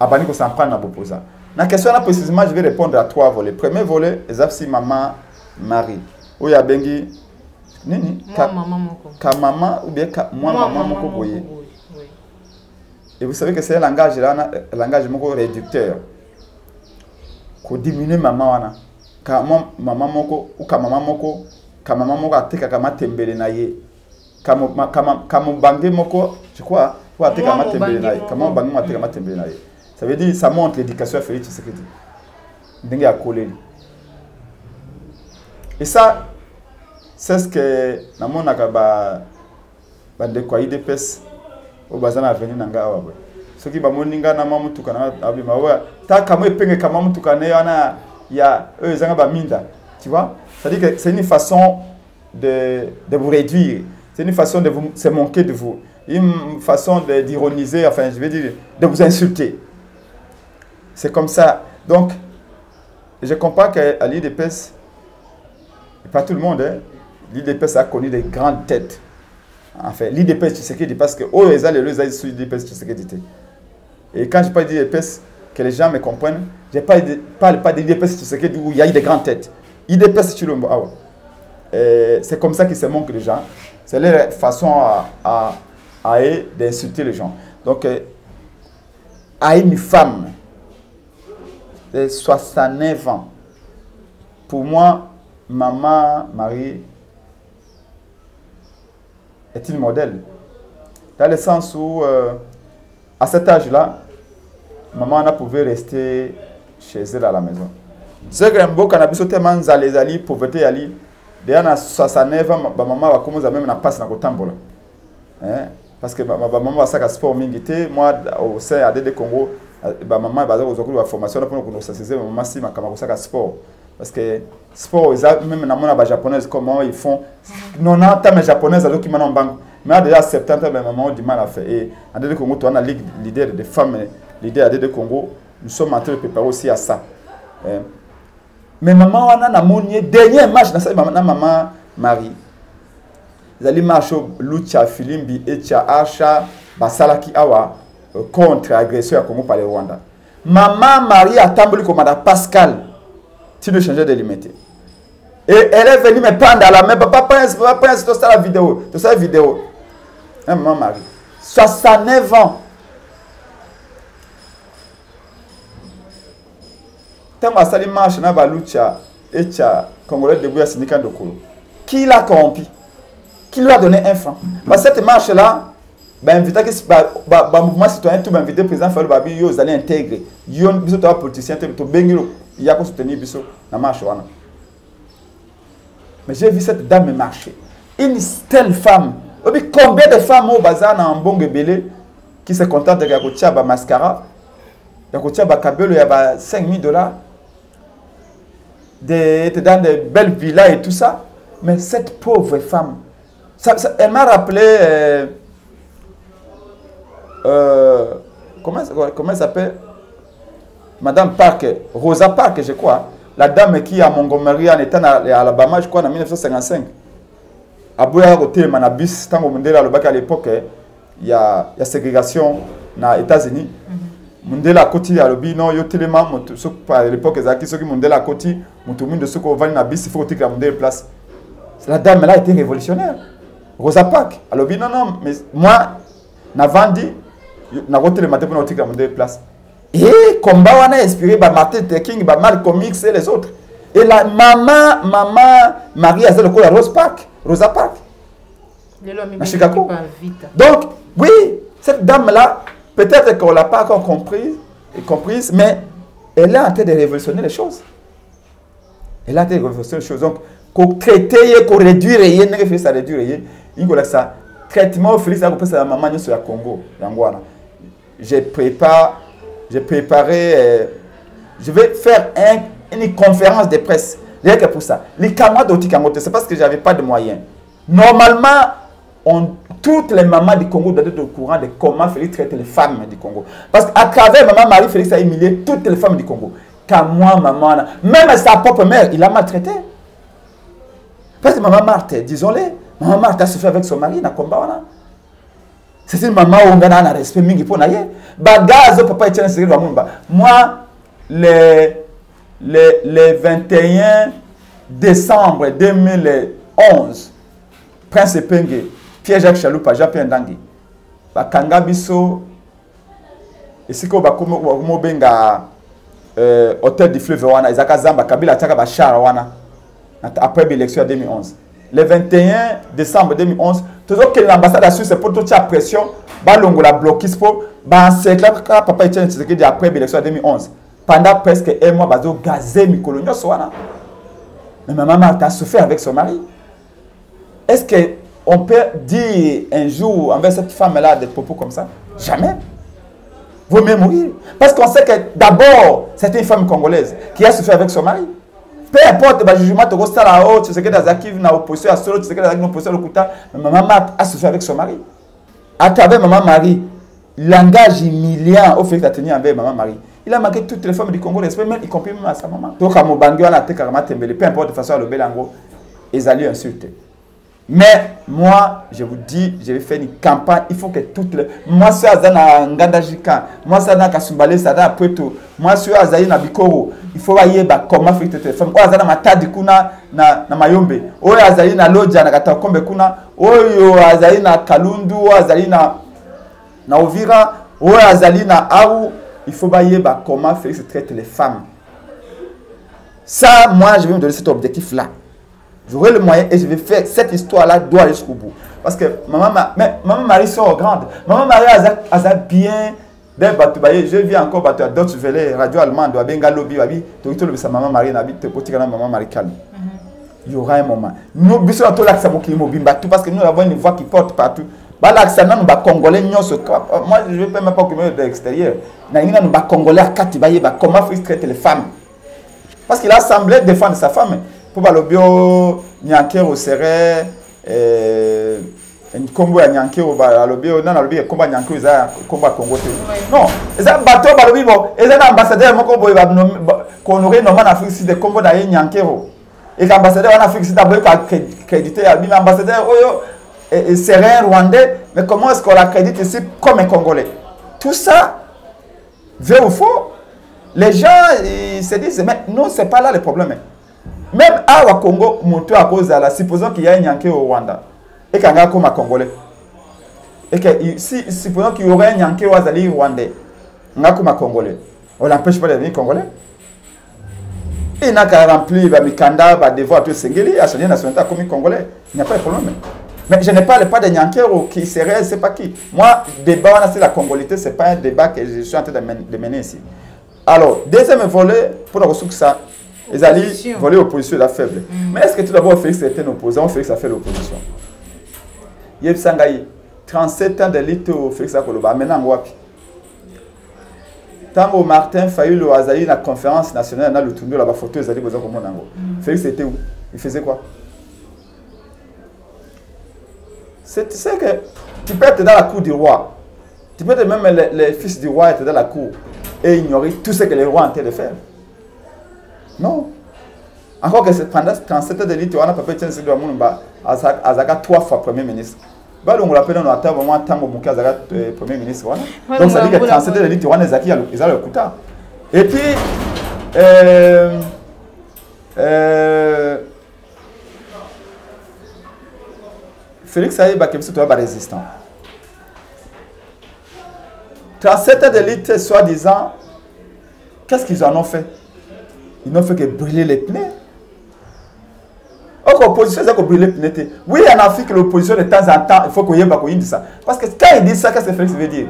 Abani s'en prend à Bopoza. La question là précisément, je vais répondre à 3 volets. Premier volet, c'est maman Marie. Où il y a Bengi, nini? Ka maman ou bien moi maman moko boye. Et vous savez que c'est un langage là, langage moko réducteur. Ko diminuer maman wana. Ka maman moko ou ka maman moko ateka kama tembele na ye. Kama bangi moko, je crois, pour ateka kama tembele na ye. Kama bangi moko ateka kama tembele na ye. Ça veut dire ça montre l'éducation à Félix Tshisekedi. Ndenge ya koleli. Et ça, c'est ce que namonaka ba ndeko IDPS au bazana avenir nanga awa. Ce qui ba moninga na mamutuka na abima wa ta kama epenge kama mutuka na yana ya ezanga ba minda. Tu vois? Ça veut dire que c'est une façon de vous réduire. C'est une façon de vous se moquer de vous. Une façon d'ironiser, enfin je vais dire de vous insulter. C'est comme ça. Donc, je comprends qu'à l'IDPS, pas tout le monde, hein, l'IDPS a connu des grandes têtes. Enfin, l'IDPS, tu sais qu'il dit parce que oh, les gens sur l'IDPS, tu sais qu'il dit. Et quand je parle d'IDPS, que les gens me comprennent, je ne parle pas d'IDPS, tu sais qu'il dit où il y a eu des grandes têtes. IDPS, tu le vois. C'est comme ça qu'ils se moquent les gens. C'est leur façon à d'insulter les gens. Donc, à une femme de 69 ans, pour moi, maman Marie est une modèle. Dans le sens où, à cet âge-là, maman n'a pouvait rester chez elle à la maison. c'est que mboka na biso tellement nzala ezali pauvreté yali déjà na 69 ans ba maman va commencer même na passe na kotambola hein parce que ba maman va saka sport mingi te moi au sein à DD Congo ba maman ba za kozokulu ba formation na pour nous sensibiliser maman si makama ko saka sport parce que sport même na mona ba japonaise comment ils font 90 ans mais japonaises alors qui maintenant banque mais déjà 70 ans mais maman du mal à faire et à DD Congo toi on a l'idée des femmes l'idée à DD Congo nous sommes en train de préparer aussi à ça mais maman wana na monier dernier match na maman Marie zali match Lucha Filimbi et Acha basalaki awa contre agression à Congo par le Rwanda. Maman Marie a tamboli comme Madame Pascal tu ne changer de limite et elle est venue me prendre à la main papa pense tout ça la vidéo maman Marie 69 ans. Tant que ça marche na balucha et tcha congolais de Bouya syndicat de Kolo. Qui l'a corrompu? Qui lui a donné un franc? Parce que cette marche là, ben invité que mouvement citoyen tout invité président Fallou Babi yo allez intégrer. Yo biso to politicien to bengiro il y a qu'on soutenir biso na marche wana. Mais j'ai vu cette dame marcher. Une telle femme. Combien de femmes au bazar na Mbonge Belé qui se contentent de kotia ba mascara, de kotia ba kabelo ya ba $5,000 dans de belles villas et tout ça. Mais cette pauvre femme, elle m'a rappelé, comment elle s'appelle? Madame Parker, Rosa Parker, je crois. La dame qui à Montgomery en étant à Alabama, je crois, en 1955. À Boya, côté Manabis, tant à l'époque, il y a ségrégation aux États-Unis. Mundela koti ya lobi non yo telema moto à l'époque ezaki soki mundela koti moto mindo soko vani na bis il faut que mundela place. La dame là était révolutionnaire. Rosa Parks à lobi non mais moi na vandi na kotelema matin pour tika mundela place. Et combat wana inspiré par Martin Luther King, par Malcolm X et les autres. Et la maman Marie a le coup à Rosa Parks. À Chicago. Donc oui, cette dame là peut-être qu'on ne l'a pas encore comprise, mais elle est en train de révolutionner les choses. Elle est en train de révolutionner les choses. Donc, qu'on traiter, qu'on réduire, il faut réduire. Il faut ça. Traitement, Félix, ça la maman sur le Congo. J'ai préparé, je vais faire une conférence de presse. Rien que pour ça. Les camarades d'Otikangote, c'est parce que je n'avais pas de moyens. Normalement, toutes les mamans du Congo doivent être au courant de comment Félix traite les femmes du Congo. Parce qu'à travers maman Marie, Félix a humilié toutes les femmes du Congo. Car moi, maman, même sa propre mère, il a maltraité. Parce que maman Marthe, disons-le, maman Marthe a souffert avec son mari dans le combat. C'est une maman où on a un respect mingi pour naïe. Bagaz, papa est un série de moi, le 21 décembre 2011, Prince Pengue, Pierre-Jacques Chaloupa, Jean-Pierre Ndangui, bakanga biso esiko bakomo benga hôtel du fleuve wana ezaka zamba Kabila ataka ba char wana après l'élection de 2011. Le 21 décembre 2011, toujours que l'ambassade a su c'est pour toute la pression balongo la bloquis pour ba encercler papa Etienne Tshisekedi après l'élection de 2011. Pendant presque un mois bazo gazé mikolo nyoso wana. Mais ma maman a souffert avec son mari. Est-ce que on peut dire un jour envers cette femme-là des propos comme ça? Jamais. Vous même mourir. Parce qu'on sait que d'abord, c'est une femme congolaise qui a souffert avec son mari. Peu importe le jugement, tu sais la haute, tu sais que dans Zakiv, na opposition à Solo, tu sais que dans Zakiv, na opposition à Lokuta, mais maman a souffert avec son mari. À travers maman Marie, langage humiliant au fait qu'il a tenu envers maman Marie. Il a marqué toutes les femmes du Congo, même y compris même à sa maman. Donc à Mobangi, on a été carrément tembélé, peu importe de façon à le belango, ils allaient insulter. Mais moi, je vous dis, je vais faire une campagne. Il faut que toutes les. Moi, je suis à Ngandajika. Moi, je suis à Kasumbale, ça à Puerto. Moi, je suis à Zaïna Bikoro. Il faut voir comment faire toutes les femmes. Oh, Azana Matadi Kuna na Mayombe. Oh, Azalina Lodja na Katakombe Kuna. Oh, Azalina Kalundu. Oh, Azalina na Ovira. Oh, Azalina Aou. Il faut voir comment Félix traite les femmes. Ça, moi, je vais me donner cet objectif-là. J'aurai le moyen et je vais faire cette histoire-là doit aller jusqu'au bout. Parce que maman Marie sort grande. Maman Marie a bien J'ai vu encore d'autres radio allemande, lobby, maman Marie, maman Marie calme. Il y aura un moment. Nous, parce que nous avons une voix qui porte partout. Moi, je ne vais même pas occuper de l'extérieur. Nous avons Congolais à Katibaye, comment il faut traiter les femmes. Parce qu'il a semblé défendre sa femme. Pour le bio, Nyankero serait un combo à Nyankero, le bio, non, le bio, combat Nyankero, combat Congo. Non, c'est un bateau, et un ambassadeur, qu'on aurait normalement en Afrique, des combos d'ailleurs Nyankero. Et l'ambassadeur en Afrique, c'est d'abord crédité, l'ambassadeur serait un Rwandais, mais comment est-ce qu'on l'accrédite ici comme un Congolais? Tout ça, vrai ou faux, les gens ils se disent, mais non, ce n'est pas là le problème. Même à Congo, à cause de la, supposons qu'il y a un Yankee au Rwanda, et qu'il y a un Congolais. Et que supposons qu'il y aurait un Yankee au Rwandais, un Congolais. On l'empêche pas de devenir Congolais. Il n'a qu'à remplir les Mikanda, les devoirs, tout ce qui à changer nationalité comme Congolais. Il n'y a pas de problème. Mais je n'ai pas le pas de Nyankero qui serait, je ne sais pas qui. Moi, débat sur la congolité, ce n'est pas un débat que je suis en train de mener ici. Alors, deuxième volet, pour le ressource, ça, les alliés, volet opposition, la faible. Mais est-ce que tout d'abord, Félix était un opposant, Félix a fait l'opposition? Yeb Sangaï, 37 ans de lutte au Félix Akoloba, maintenant, Wapi. Tango Martin Fayulu Azali, la conférence nationale, dans le tournoi, la photo, ils allaient besoin comme on. Félix était où? Il faisait quoi? Tu sais que tu peux être dans la cour du roi. Tu peux être même les fils du roi être dans la cour et ignorer tout ce que les rois ont tenté de faire. Non. Encore que pendant 37 ans de lutte, on a pas pu tenir de monde Azaga 3 fois Premier ministre. On l'appelle dans le moment Tango Mouka Azaga Premier ministre. Donc ça dit que 37 ans de lutte, on a ils ont le couteau. Et puis, Félix Aïe Bakemsi est résistant. 37 ans de lutte, soi-disant, qu'est-ce qu'ils en ont fait? Ils n'ont fait que brûler les pneus. Donc l'opposition, c'est que brûler les pneus. Oui, en Afrique, l'opposition, de temps en temps, il faut qu'on y dise ça. Parce que quand il dit ça, qu'est-ce que Félix veut dire?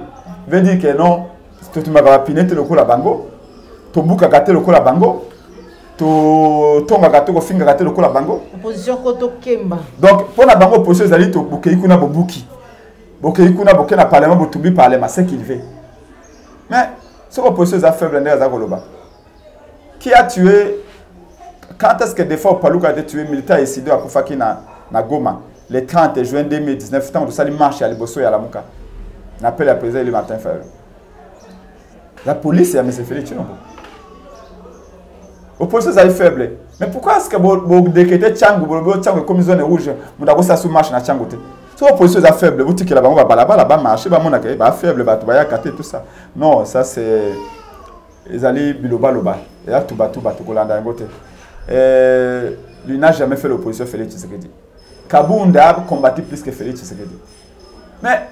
Il veut dire que non, tu m'as pinété le coup la bango, tu m'as gâté le coup la bango. Tonga gato ko finga gato lokola bango opposition koto kemba. Donc pour la bango opposition zali to bokei kuna bobuki bokei kuna bokena parlement botumbi parlement c'est qu'il veut. Mais ce opposition za faible ndeza za koloba qui a tué quand est-ce que des fois Paluka a tué militaire Isido à Kufaki na Goma le 30 juin 2019 temps de sali marche à Liboso et à la Muka n'appelle la président le Martin Fayulu. La police et à M. Félix Tshilombo. L'opposition est faible. Mais pourquoi est-ce que vous décrétez Tchango, Tchango comme zone rouge, vous avez ça sous marche dans Tchango? Si l'opposition est faible, vous dites que la banque va marcher, va faible, va tout ça. Non, ça c'est. Ils allaient biloba loba. Et là, tout batou, kolanda ngote. Lui n'a jamais fait l'opposition Félix Tshisekedi. Kabunda a combattu plus que Félix Tshisekedi. Mais,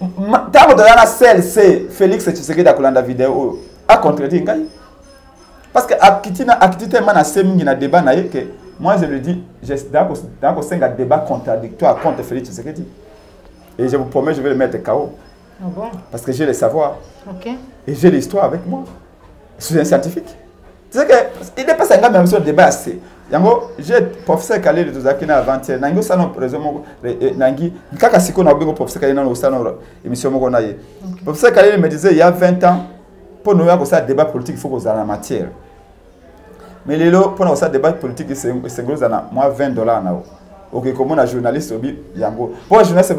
tant que dans la selle, c'est Félix Tshisekedi a kolanda vidéo, a contredit Ngai. Parce que débat, moi je le dis, dans un débat contradictoire contre Félix Tshisekedi. Et je vous promets, je vais le mettre KO. Ah bon? Parce que j'ai le savoir. Okay. Et j'ai l'histoire avec moi. Je suis un scientifique. Tu sais qu'il n'est pas un gars même sur le débat assez. J'ai professeur Kalé de Tozakina avant-hier. Nango Sano, Nangi, Kaka Siko n'a pas professeur Kalé dans le émission Mogonaye. Professeur Kalé me disait il y a 20 ans, pour nous avoir un débat politique, il faut qu'on ait la matière. Mais les lots, pour nous débat politique, c'est gros, moi $20 na. Ok, comme on a journaliste obi yango. Pour un journaliste,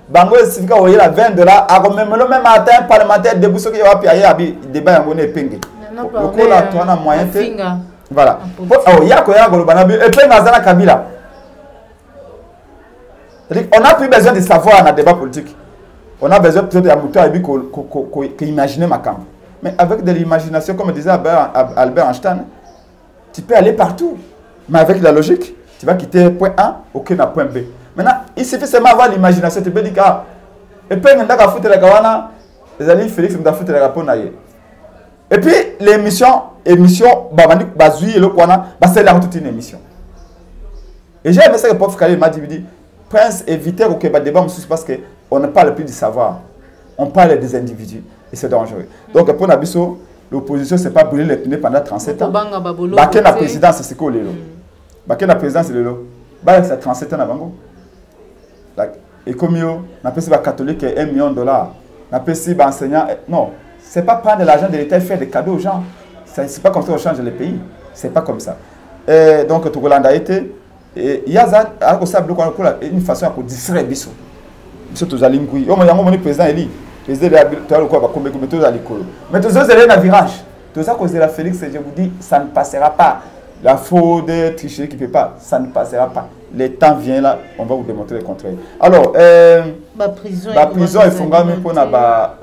bango signifie qu'on y a $20. Alors même le même matin, parlementaire debout ce qui va payer abi débat yango ne pengue. Le coup là, tu as un moyen. Voilà. Oh, il y a quoi ya golobana bi et penga zana Kabila. On a plus besoin de savoir dans le débat politique. On a besoin peut-être d'imaginer ma camp. Mais avec de l'imagination, comme disait Albert Einstein, tu peux aller partout. Mais avec la logique, tu vas quitter point A, ok, na point B. Maintenant, il suffit seulement d'avoir l'imagination. Tu peux dire que et puis, on a foutu la gawana, les alliés Félix, on a foutu la gawana. Et puis, l'émission, Bazoui et le Kwana, c'est là toute une émission. Et j'ai aimé ça que Prof Khalil m'a dit, Prince, évitez au débat parce qu'on ne parle plus du savoir, on parle des individus. Et c'est dangereux. Donc, pour Nabiso, l'opposition, ce n'est pas brûler les pneus pendant 37 ans. Baké la présidence, c'est quoi, Lélo? Baké la présidence, c'est Lélo. Baké la 37 ans, Nabango. Et comme yo, on appelle ça catholique $1 million. On appelle ça enseignant. Non, c'est pas prendre l'argent de l'État et faire des cadeaux aux gens. C'est pas comme ça qu'on change les pays. C'est pas comme ça. Donc, tout le monde a été. Il y a une façon de distraire les gens. Surtout les gens. Il y a un président élu. Les aides à mais tous les élèves dans virage. Tout ça cause de la Félix, je vous dis, ça ne passera pas. La fraude, tricher qui ne peut pas, ça ne passera pas. Le temps vient là, on va vous démontrer le contraire. Alors, la prison il faut gagner pour les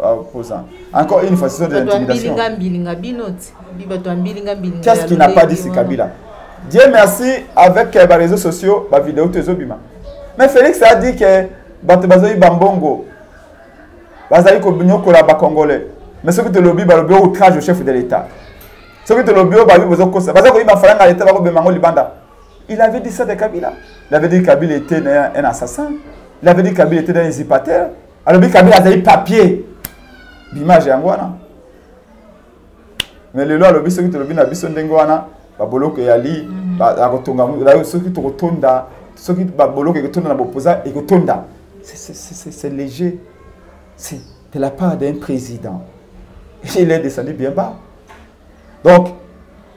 opposants. Encore une fois, c'est de l'intimidation. Qu'est-ce qu'il n'a pas dit, c'est Kabila? Dieu merci, avec les réseaux sociaux, la vidéo, mais Félix a dit que Batobazoï Bambongo, Bazaï Kobinyo Kolaba Congolais. Mais ce que tu lobby, le outrage au chef de l'État. Ce que tu lobby, il avait dit ça de Kabila. Il avait dit que Kabila était un assassin. Il avait dit que Kabila était un usurpateur. Alors, Kabila a dit papier. L'image est en Gouana. Mais le loi, ce que tu lobby, n'a pas de Gouana. Babolo que Yali, ce qui te retourne, ce qui Babolo que retourne dans l'opposant et retourne. C'est léger. C'est de la part d'un président. Il est descendu bien bas. Donc,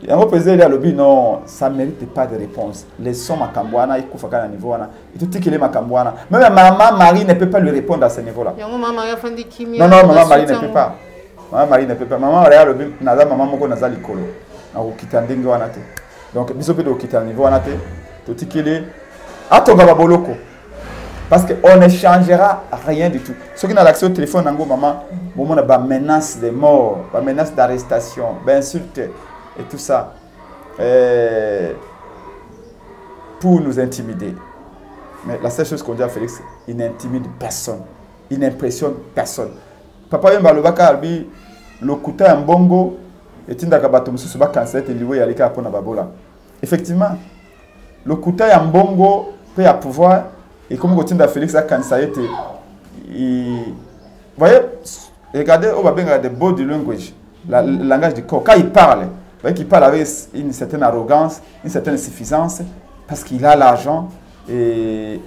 il y a un président qui a dit non, ça ne mérite pas de réponse. Les sons Makambouana, il faut faire un niveau. Et tout ce qui est Makambouana. Même maman Marie ne peut pas lui répondre à ce niveau-là. Non, maman Marie ne peut pas. Maman Marie ne peut pas. Maman Marie a dit maman Moko Naza Likolo. Donc, il faut quitter le niveau. Tout ce qui est. Atoga Baboloko. Parce qu'on ne changera rien du tout. Ceux qui ont l'accès au téléphone, maman, il y a des menaces de mort, des menaces d'arrestation, des insultes et tout ça. Pour nous intimider. Mais la seule chose qu'on dit à Félix, il n'intimide personne. Il n'impressionne personne. Papa Yemba Lobaka Albi, le Kouta Mbongo, et Tindakabato Moussou Bakanset et Liwe Yalika Apona Babola. Effectivement, le Kouta Mbongo peut pouvoir. Et comme Gotinda Félix a cancer, vous voyez, regardez, on va bien regarder body language, le langage du corps. Quand il parle, vous voyez qu'il parle avec une certaine arrogance, une certaine suffisance, parce qu'il a l'argent et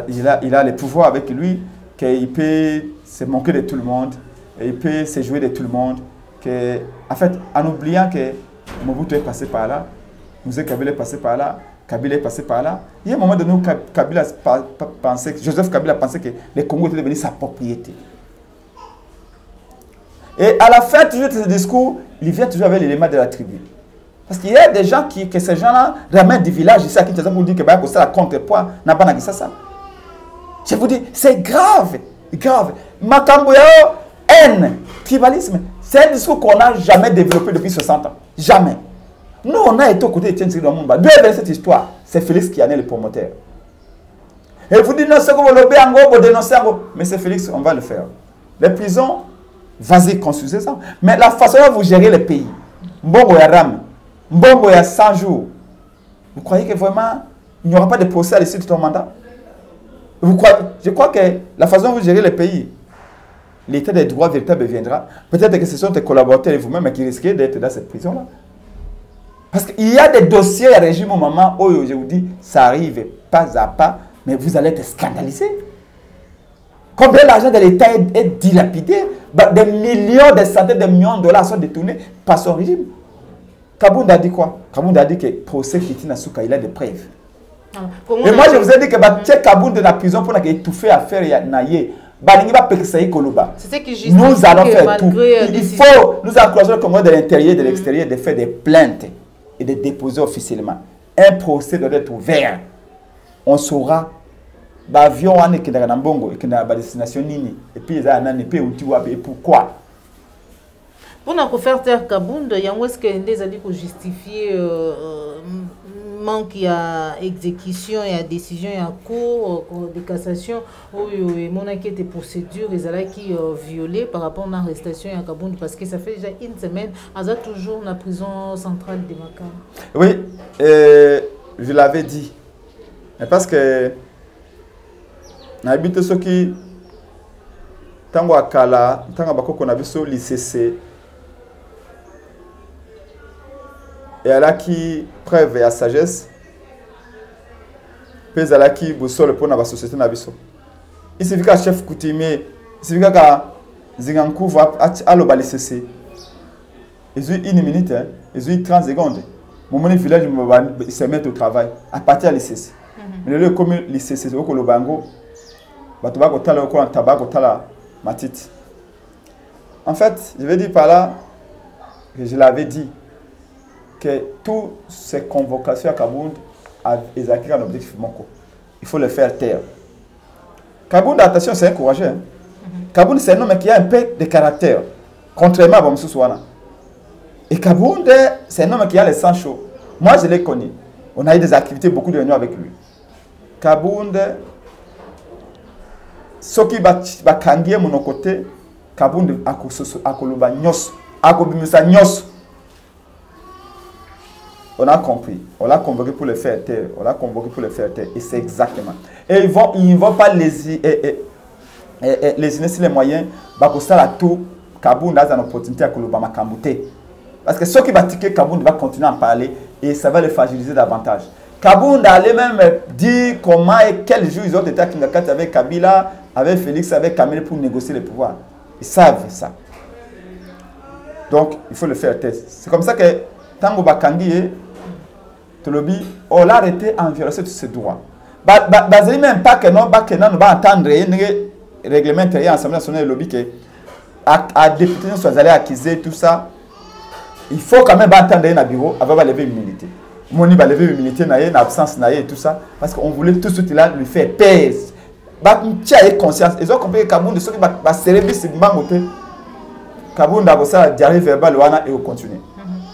il a le pouvoir avec lui, qu'il peut se moquer de tout le monde, et il peut se jouer de tout le monde. En fait, en oubliant que Mobutu est passé par là, Moussé Kabila est passé par là, Kabila est passé par là. Il y a un moment donné où Joseph Kabila pensait que le Congo était devenu sa propriété. Et à la fin toujours de ce discours, il vient toujours avec l'élément de la tribu. Parce qu'il y a des gens que ces gens-là ramènent du village ici à Kinshasa pour dire que c'est la contrepoids n'a pas ça. Je vous dis, c'est grave, grave. Makambouyao, haine, tribalisme, c'est un discours qu'on n'a jamais développé depuis 60 ans. Jamais. Nous, on a été aux côtés de Tiens Tshisekedi Lumumba. D'où est cette histoire? C'est Félix qui en est le promoteur. Et vous dites, non, c'est que vous lobez en gros, vous dénoncez en gros. Mais c'est Félix, on va le faire. Les prisons, vas-y, construisez ça. Mais la façon dont vous gérez le pays, Mbongo ya Ram, Mbongo ya 100 jours, vous croyez que vraiment, il n'y aura pas de procès à l'issue de ton mandat? Je crois que la façon dont vous gérez le pays, l'état des droits véritables viendra. Peut-être que ce sont tes collaborateurs et vous-même qui risquez d'être dans cette prison-là. Parce qu'il y a des dossiers à régime au moment où je vous dis, ça arrive pas à pas, mais vous allez être scandalisé. Combien d'argent de l'État est dilapidé? Des millions, des centaines de millions de dollars sont détournés par son régime. Kabound a dit quoi? Kabound a dit que le procès Fitina Souka, il a des preuves. Et moi, je vous ai dit que Kabound est dans la prison pour étouffer l'affaire Naye. Nous allons faire tout. Il faut nous encourager le Congo de l'intérieur et de l'extérieur de faire des plaintes et de déposer officiellement. Un procès doit être ouvert. On saura l'avion qui est dans Bongo et qui est dans la destination Nini. Et puis, et pourquoi. Pour nous faire taire Kabound, il y a un des pour justifier manque à exécution et à décision et à cours de cassation où mon enquête et procédure les qui violées par rapport à l'arrestation à Kabound parce que ça fait déjà une semaine à toujours dans la prison centrale de Makam. Oui, je l'avais dit. Mais parce que n'habite ceux qui tango akala tango bakoko na biso l'ICC et alaki preuve ya sagesse pèse alaki bosole pour na société na biso. Il suffit qu'un chef coutumier, il suffit qu'un Zingankou va aloba l'ICC. Ils ont une minute, ils ont 30 secondes. Mon village ils se mettent au travail à partir de l'ICC. Mais le comme l'ICC c'est au Kolobango. Batuba kotala ko antaba kotala matite. En fait, je vais dire par là que je l'avais dit que toutes ces convocations à Kabound ont acquis un objectif manco. Il faut le faire taire. Kabound, attention, c'est un courageux. Kabound, c'est un homme qui a un peu de caractère, contrairement à Bamsou Souana. Et Kabound, c'est un homme qui a le sang chaud. Moi, je l'ai connu. On a eu des activités, beaucoup de réunions avec lui. Kabound, ce qui va kangier mon côté, Kabound a koloba nyos, a kobimisa nyos. On a compris. On l'a convoqué pour le faire taire. On l'a convoqué pour le faire taire. Et c'est exactement. Et ils ne vont pas lésiner sur les moyens. Parce que tout Kabound a une opportunité à Koloba Makambouté. Parce que ceux qui vont tiquer Kabound va continuer à en parler et ça va les fragiliser davantage. Kabound allait même dire comment et quel jour ils ont été à Kingakat avec Kabila, avec Félix, avec Kamel pour négocier le pouvoir. Ils savent ça. Donc, il faut le faire taire. C'est comme ça que Tango Bakangi Tolobi, on l'a arrêté à violation de ses droits. Basé même pas que non, nous va entendre le règlement intérieur Assemblée nationale de lobby que à député nous soit allé accuser tout ça. Il faut quand même entendre un bureau avant de lever l'humilité. Moni va lever l'humilité, l'absence et tout ça parce qu'on voulait tout ce là lui faire paix. Tu as conscience. Ils ont compris que Kabound de ceux qui va service Bangote. Kabound a ça diarrhée verbale et on continue.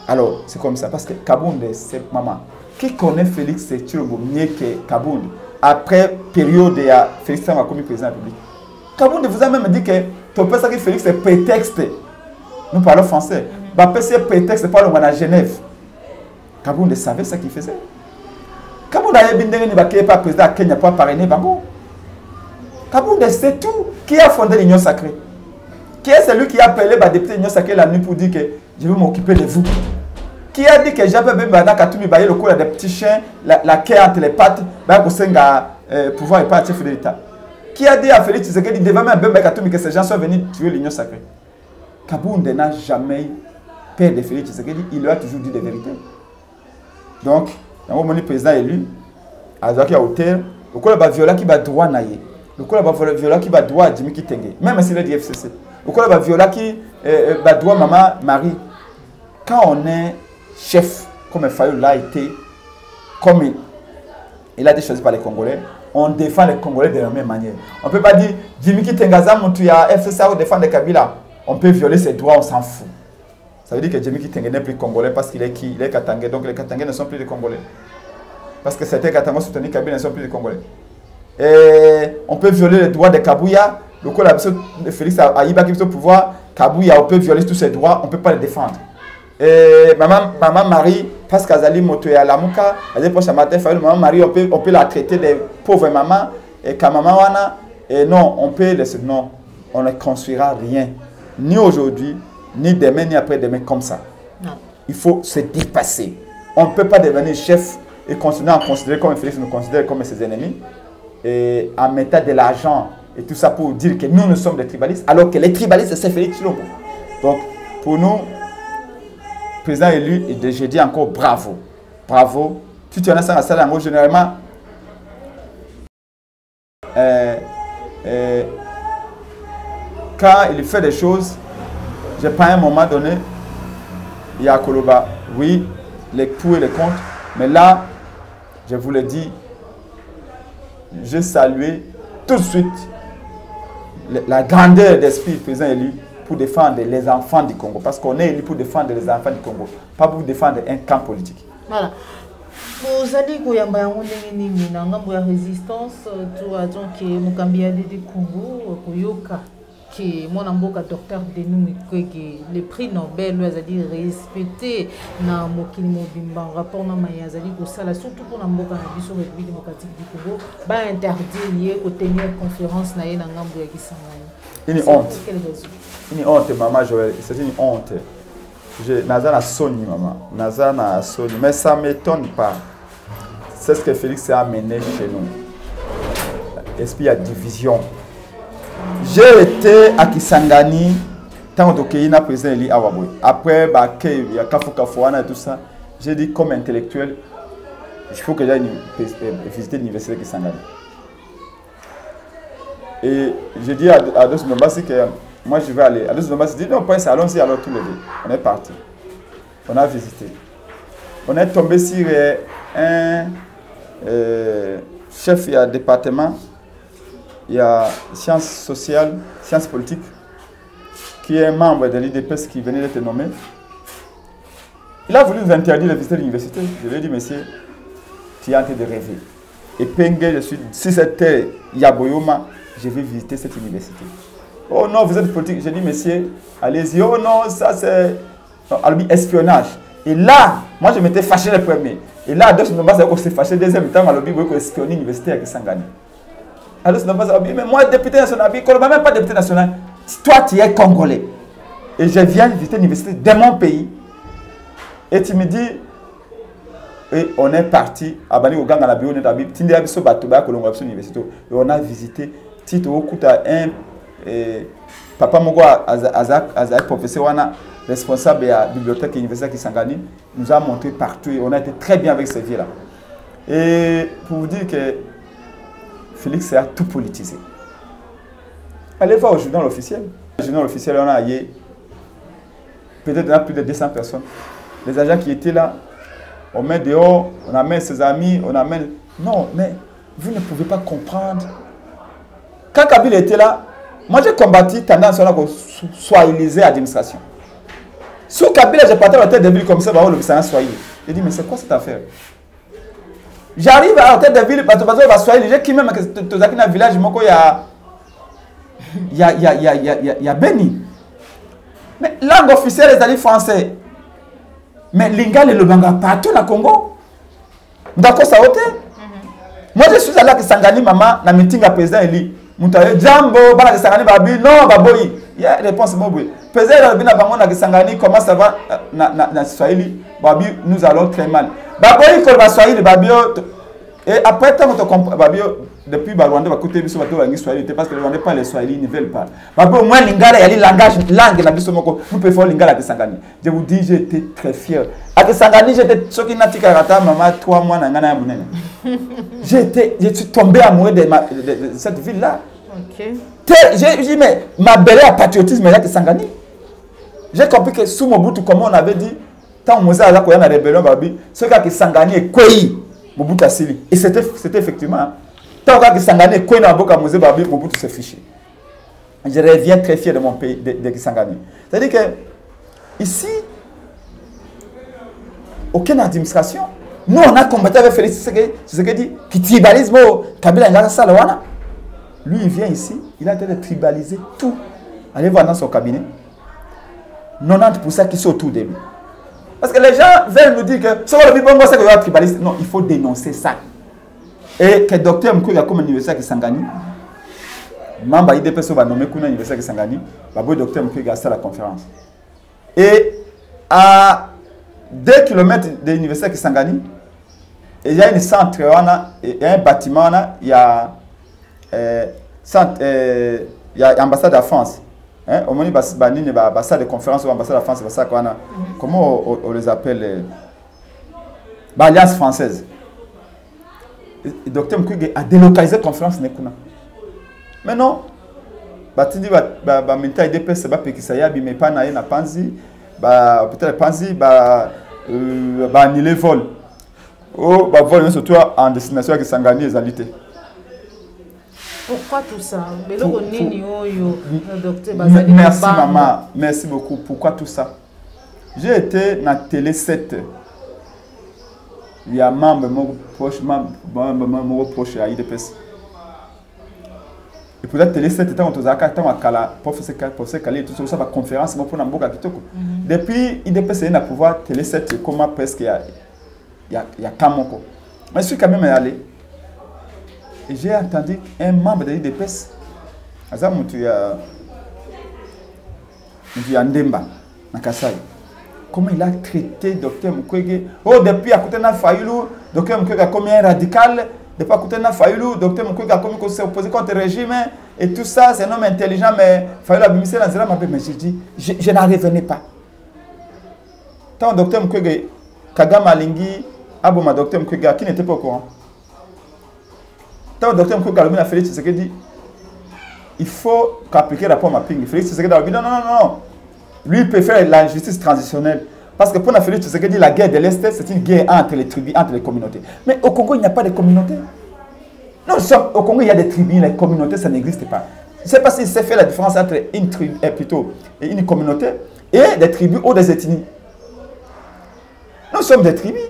Alors, c'est comme ça, parce que Kabound, c'est maman. Qui connaît Félix Tshilombo mieux que Kabound? Après période de Félix Tshisekedi comme président de la République. Kabound vous a même dit que tu peux que Félix est prétexte. Nous parlons français. C'est prétexte pour aller à Genève. Kabound savait ce qu'il faisait. Kabound a été pas président de Kenya pour parrainer Bango. Kabound sait tout. Qui a fondé l'Union sacrée? Qui est celui qui a appelé le député de l'Union sacrée la nuit pour dire que je vais m'occuper de vous? Qui a dit que j'avais besoin de le coup des petits chiens, la quai entre les pattes, pour pouvoir et pas chef de l'État? Qui a dit à Félix Tshisekedi devant même que ces gens sont venus tuer l'Union sacrée? Kabound n'a jamais peur de Félix Tshisekedi, il lui a toujours dit des vérités. Donc, dans le président élu, à Zaki à hauteur, le coup de viola qui va droit naïe, le coup de viola qui va droit à Jimmy Kitenge, même s'il est du FCC, le coup de viola qui va droit maman Marie. Quand on est chef, comme Fayou l'a été, comme il a été choisi par les Congolais, on défend les Congolais de la même manière. On ne peut pas dire Jimmy Kitengaza, tu as FCC ou défendre Kabila. On peut violer ses droits, on s'en fout. Ça veut dire que Jimmy Kitengaza n'est plus Congolais parce qu'il est qui? Il est Katangais, donc les Katangais ne sont plus des Congolais. Parce que certains Katangais soutenus Kabila ne sont plus des Congolais. Et on peut violer les droits de Kabouya. Le coup de Félix Aïba qui veut pouvoir, Kabouya, on peut violer tous ses droits, on ne peut pas les défendre. Et maman Marie, parce qu'Azali Motoya Lamuka, maman Marie, on peut la traiter de pauvre maman, et Kamama Wana, et non, on peut laisser, non, on ne construira rien, ni aujourd'hui, ni demain, ni après-demain, comme ça. Non. Il faut se dépasser. On ne peut pas devenir chef et continuer à considérer comme Félix nous considère comme ses ennemis, et en mettant de l'argent et tout ça pour dire que nous sommes des tribalistes, alors que les tribalistes, c'est Félix Tshilombo. Donc, pour nous, président élu, et je dis encore bravo. Bravo. Si tu en as ça, généralement, quand il fait des choses, je prends un moment donné, il y a Koloba, oui, les pour et les contre, mais là, je vous le dis, je salue tout de suite la grandeur d'esprit du président élu pour défendre les enfants du Congo. Parce qu'on est élu pour défendre les enfants du Congo, pas pour défendre un camp politique. Voilà. Vous allez dire que la résistance, du Congo, que mon amboka docteur Denis Mukwege le prix Nobel a dit respecté na mokili mobimba rapport na mayazali ko sala surtout pour amboka na biso République démocratique du Congo ba interdire lié ko tenir conférence na ye na ngambo ya Kisangani. Une honte. Quelle raison? Une honte, maman Joël. C'est une honte. Nazana Sony, maman. Nazana Sony. Mais ça ne m'étonne pas. C'est ce que Félix a amené chez nous. Esprit à division. J'ai été à Kisangani, tant que j'ai président Eli Awaboy. Après, il y a Kafouana et tout ça. J'ai dit, comme intellectuel, il faut que j'aille visiter l'université de Kisangani. Et j'ai dit à Dos Nombasi que moi je vais aller. À Dos Nombasi dit, non, allons-y alors tous les deux. On est parti. On a visité. On est tombé sur un chef de département. Il y a sciences sociales, sciences politiques, qui est membre de l'IDPS qui venait d'être nommé. Il a voulu nous interdire de visiter l'université. Je lui ai dit, monsieur, tu es en train de rêver. Et Pengue, si c'était Yaboyoma, je vais visiter cette université. Oh non, vous êtes politique. J'ai dit, monsieur, allez-y. Oh non, ça c'est espionnage. Et là, moi je m'étais fâché le premier. Et là, deux semaines, on s'est fâché le deuxième temps, on a espionné l'université à Kisangani. Alors, mais moi, député national, je ne même pas député national. Toi, tu es congolais. Et je viens visiter l'université de mon pays. Et tu me dis, et on est parti à Bani Ogang à la bio, on a visité. Tito Okuta, un papa Mogo Azak, professeur, responsable de la bibliothèque de l'université Kisangani, nous a montré partout et on a été très bien avec ces vies-là. Et pour vous dire que Félix a tout politisé. Allez voir au journal officiel. Le journal officiel, on a peut-être plus de 200 personnes. Les agents qui étaient là, on met dehors, on amène ses amis, on amène... Non, mais vous ne pouvez pas comprendre. Quand Kabila était là, moi j'ai combattu tendance à soyaliser l'administration. Sous Kabila, j'ai parti à la tête de ville comme ça, le Swahili. J'ai dit, mais c'est quoi cette affaire? J'arrive à la tête de ville, parce que je vais Swahili, j'ai qui même dans le village, il y a Beni. Mais langue officielle, les alliés français. Mais Lingala et le Banga partout dans le Congo. D'accord, ça a été. Moi je suis allé à Kisangani, maman, dans le meeting à président Eli. Moutaye Jambo, bana Kisangani, babi, non, baboyi. Il y a réponse, baboyi. Président Eli, na Kisangani, comment ça va dans Swahili? Babi, nous allons très mal. Baboyi, quand va Swahili, babi, et après, tant que tu comprends, babi, depuis Rwanda, va coûter biso bateau en Swahili, parce que les Rwandais parlent le Swahili, ils ne veulent pas. Babi, au moins, Lingala, il y a langue, la biso moko, nous pouvons faire Lingala à Kisangani. Je vous dis, j'étais très fier. À Kisangani, j'étais choqué na tikarata, maman, 3 mois, nangana ya munene. Je suis tombé amoureux de cette ville-là. Ok. J'ai dit, mais ma belle patriotisme est à Kisangani. J'ai compris que sous Mobutu, comme on avait dit, tant que Moussa a la rébellion, ce qui Kisangani est Kwei, Mobutu Asili. Et c'était effectivement. Tant que Kisangani est Kwei, Mobutu s'est fiché. Je reviens très fier de mon pays, de Kisangani. C'est-à-dire que, ici, aucune administration. Nous, on a combattu avec Félix Tshisekedi, qui tribalise Kabila Ngasa Salawana. Lui, il vient ici, il a été de tribaliser tout. Allez voir dans son cabinet. 90% qui sont autour de lui. Parce que les gens veulent nous dire que ce que le Bibongo, c'est qu'il va tribaliser. Non, il faut dénoncer ça. Et que le docteur Mkou, il y a comme une université qui Kisangani. Membre IDPS va nommer une université qui Kisangani. Le docteur Mkou, il a fait la conférence. Et à 2 km de l'université qui Kisangani, il y a un centre, il y a un bâtiment, il y a l'ambassade de France. Au moins, il y a l'ambassade de conférence ou l'ambassade de France. Comment on les appelle? L'Alliance française. Le docteur Mkwege a délocalisé la conférence. Mais non. Il y a des personnes qui sont mais pas na Panzi. Peut-être Panzi, annuler le vol. Oh, vol surtout en destination à Kisangani et Zalité. Pourquoi tout ça? Merci maman, merci beaucoup. Pourquoi tout ça? J'ai été dans Télé 7. Il y a un membre proche à IDPS. Et pour la Télé 7, il y a un professeur Kali, tout ça, conférence pour Namboka Kitoko. Depuis IDPS, il y a un pouvoir Télé 7, comme presque il y a Kamoko. Mais je suis quand même allé. Et j'ai entendu un membre de l'IDPS, dit Andemba, na Kasai. Comment il a traité Dr Mukwege? Oh, depuis à côté de Fayoulou, Dr Mukwege a commis un radical. Depuis à côté de Fayoulou, Dr Mukwege a commis qu'on s'est opposé contre le régime. Et tout ça, c'est un homme intelligent, mais Fayoulou a mis ça dans le mapé. Mais je dis, je n'en revenais pas. Tant Dr Mukwege, Kagame Alingi, Aboma Dr Mukwege, qui n'était pas au courant. Tant Dr Mukwege a fait ce qu'il dit, il faut qu'appliquer le rapport mapping. Félix Tshisekedi a dit non, non, non, non. Lui, il peut faire la justice transitionnelle. Parce que pour Félix Tshisekedi, la guerre de l'Est, c'est une guerre entre les tribus, entre les communautés. Mais au Congo, il n'y a pas de communauté. Non, au Congo, il y a des tribus, les communautés, ça n'existe pas. Je ne sais pas s'il s'est fait la différence entre une tribu, plutôt une communauté et des tribus ou des ethnies. Nous sommes des tribus.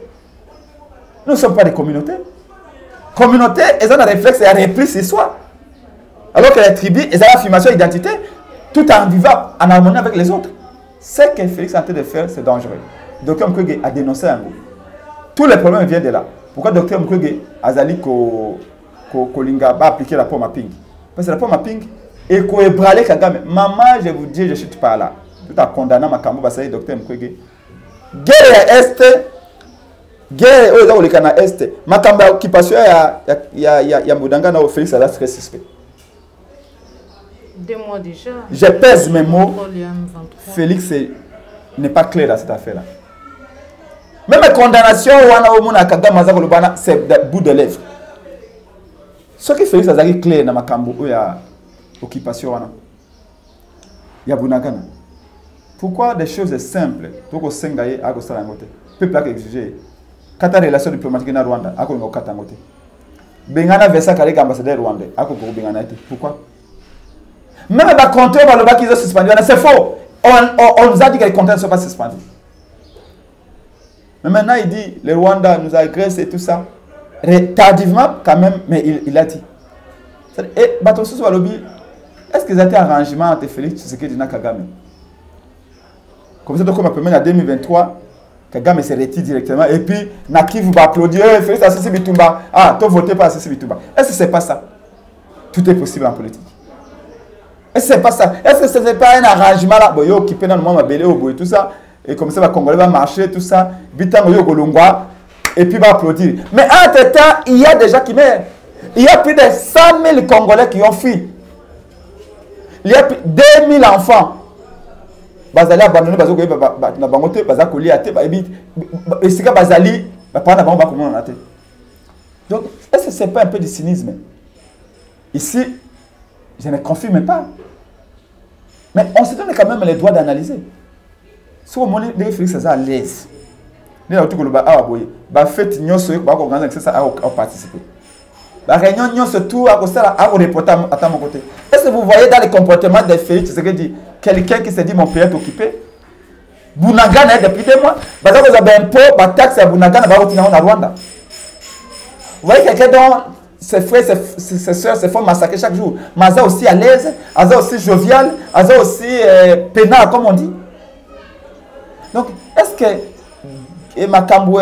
Nous ne sommes pas des communautés. Communauté, elles ont un réflexe et un repli sur soi. Alors que les tribus, elles ont l'affirmation d'identité tout en vivant en harmonie avec les autres. Ce que Félix est en train de faire, c'est dangereux. Dr Mukwege a dénoncé un mot. Tous les problèmes viennent de là. Pourquoi Dr Mukwege a dit que va appliquer la pomme mapping? Parce que la pomme mapping est qu'Ebrale Kagame. Maman, je vous dis, je ne suis pas là. Tout a condamné ma cambo, ça y est, Dr Mukwege. Guerre à Est, guerre au Lekana Est. Ma cambo occupation, il y a Moudanga, Félix a très suspect. 2 mois déjà. Je pèse mes mots. Félix n'est pas clair dans cette affaire-là. Même la condamnation, c'est le bout de lèvres. Ce que Félix a dit clair dans ma cambo, il y a occupation. Il y a Bunagana. Pourquoi des choses simples pour que Sengaye a gosté la moté? Peuple a exigé. Quand la relation diplomatique na Rwanda, a ko ngokata ngote. Bengana versa kale ambassadeur rwandais, a ko bengana été. Pourquoi? Même les compteurs qui sont suspendus, c'est faux. On nous a dit que les compteurs ne sont pas suspendus. Mais maintenant, il dit, le Rwanda nous agresse et tout ça. Tardivement, quand même, mais il a dit. Et Batosu Walobi, est-ce qu'ils ont été arrangement entre Félix Tshisekedi et Kagame? Comme ça, donc, on a en 2023, Kagame se retire directement. Et puis, Nakivu va applaudir, Félix Assisi Bitumba. Ah, tu voté pas Assisi Bitumba. Est-ce que ce n'est pas ça? Tout est possible en politique. Est-ce que ce n'est pas ça? Est-ce que ce n'est pas un arrangement là? Bon, yo occupé dans le monde, belé au bout et tout ça. Et comme ça, le Congolais va marcher, tout ça. Bitango yo golongwa. Et puis va applaudir. Mais entre-temps, il y a des gens qui meurent. Il y a plus de 100 000 Congolais qui ont fui. Il y a plus de 2000 enfants. Bazali abandonné, bazali na bangote, bazali koli ate, et c'est que bazali, pas d'abord comment on a été. Donc, est-ce que ce n'est pas un peu de cynisme? Ici, je ne confirme pas. Mais on se donne quand même les droits d'analyser. Si on monnaie des Félix à l'aise, nous avons tout le monde a fait une chose pour organiser ça à participer. La réunion nous surtout à reporter à mon côté. Est-ce que vous voyez dans le comportement des Félix quelqu'un qui se dit mon pays est occupé? Bunagana depuis 2 mois. Vous avez un impôt, une taxe à Bunagana va retirer en Rwanda. Vous voyez quelqu'un dont ses frères, ses soeurs se font massacrer chaque jour. Mais Aza aussi à l'aise, Aza aussi jovial, Aza aussi pénal, comme on dit. Donc, est-ce que Makambo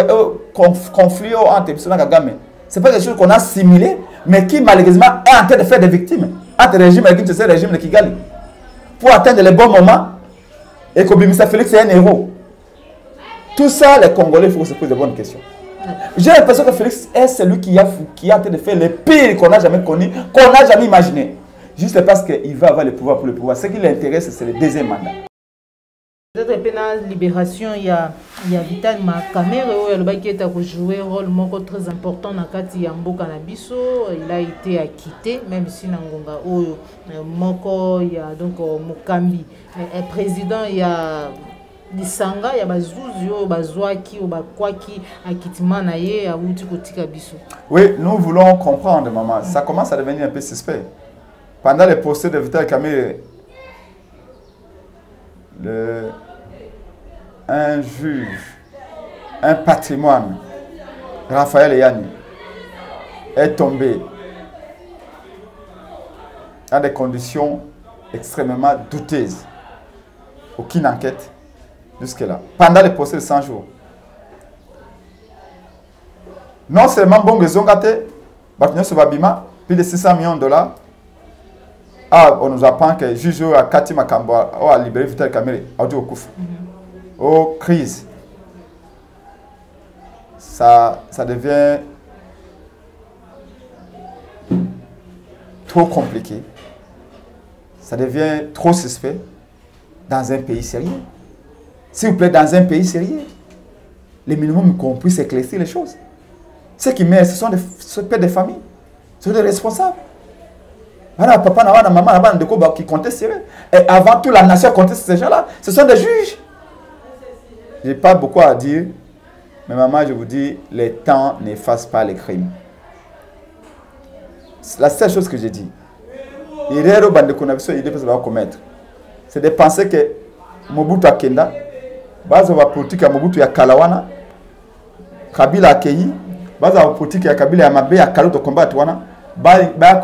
conflit entre Epsilon et Kagame, ce n'est pas quelque chose qu'on a simulé, mais qui malheureusement est en train de faire des victimes entre le régime et le régime de Kigali. Pour atteindre les bons moments, et que Bimisa Félix est un héros. Tout ça, les Congolais, il faut se poser de bonnes questions. J'ai l'impression que Félix est celui qui a en train de faire le pire qu'on n'a jamais connu, qu'on n'a jamais imaginé. Juste parce qu'il va avoir le pouvoir pour le pouvoir. Ce qui l'intéresse, c'est le 2e mandat. Peut-être que la libération, il y a Vital Makamere, qui a joué un rôle très important dans le Yambo Canabiso. Il a été acquitté, même si Nangonga Moko, il y a donc Mukambi. Le président, il y a Lisanga, il y a Bazouzi, Bazouaki, Bakwaki, acquittement naye, à Wouti Biso. Oui, nous voulons comprendre, maman. Ça commence à devenir un peu suspect. Pendant les procès de Vital Kamerhe, un juge, un patrimoine, Raphaël Eyani, est tombé dans des conditions extrêmement douteuses. Aucune enquête jusque-là. Pendant les procès de 100 jours. Non seulement Bongo Zongate, plus de 600 millions de dollars, Ah, on nous apprend que juge à Kati Makambo a libéré Vital Kamerhe, a dit au Kouf. Oh, crise. Ça devient trop compliqué. Ça devient trop suspect dans un pays sérieux. S'il vous plaît, dans un pays sérieux, le minimum qu'on puisse éclaircir les choses. Ceux qui meurent, ce sont des pères de famille, ce sont des responsables. Voilà, papa, maman, qui comptaient sérieux. Et avant tout, la nation comptait sur ces gens-là. Ce sont des juges. Je n'ai pas beaucoup à dire, mais maman, je vous dis, les temps n'effacent pas les crimes. La seule chose que j'ai dit, c'est de penser que Mobutu Akenda, base la politique ya Mobutu ya Kalawana, Kabila Akeyi, base la politique ya Kabila ya Mabe ya Kalu to combattre wana, ba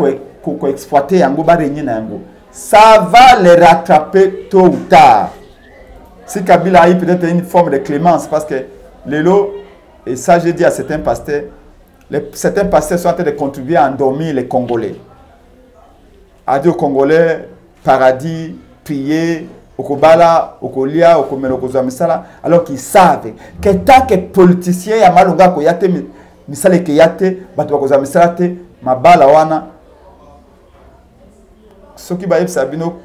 ko exploiter yango ba régner na yango. Ça va les rattraper tôt ou tard. Si Kabila a eu peut-être une forme de clémence, parce que Lelo, et ça j'ai dit à certains pasteurs, certains pasteurs sont en train de contribuer à endormir les Congolais. A dit aux Congolais, paradis, prier, Okobala, Okolia, Okomelokozo Misala, alors qu'ils savent que tant que politiciens, il y a malonga koyate, misale keyate, batuakozo Misala te, mabala wana. Ce qui va être sabino,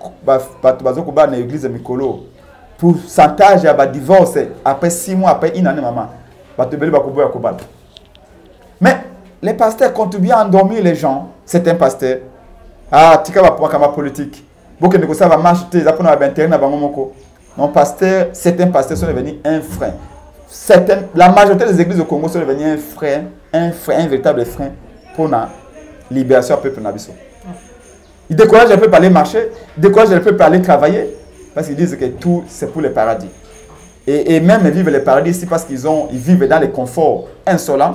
batuakozo koba na église Mikolo. Pourcentage à divorce après 6 mois, après une année, maman. Mais les pasteurs contribuent à endormir les gens. C'est un pasteur. Ah, tika va pour ma politique. Beaucoup de ça va marcher. Non, pasteur, certains pasteurs sont devenus un frein. La majorité des églises au Congo sont devenues un véritable frein pour la libération du peuple nabiso. Ils découragent le peuple à aller marcher, ils découragent le peuple à aller travailler. Parce qu'ils disent que tout, c'est pour le paradis. Et même ils vivent le paradis ici parce qu'ils vivent dans les conforts insolents.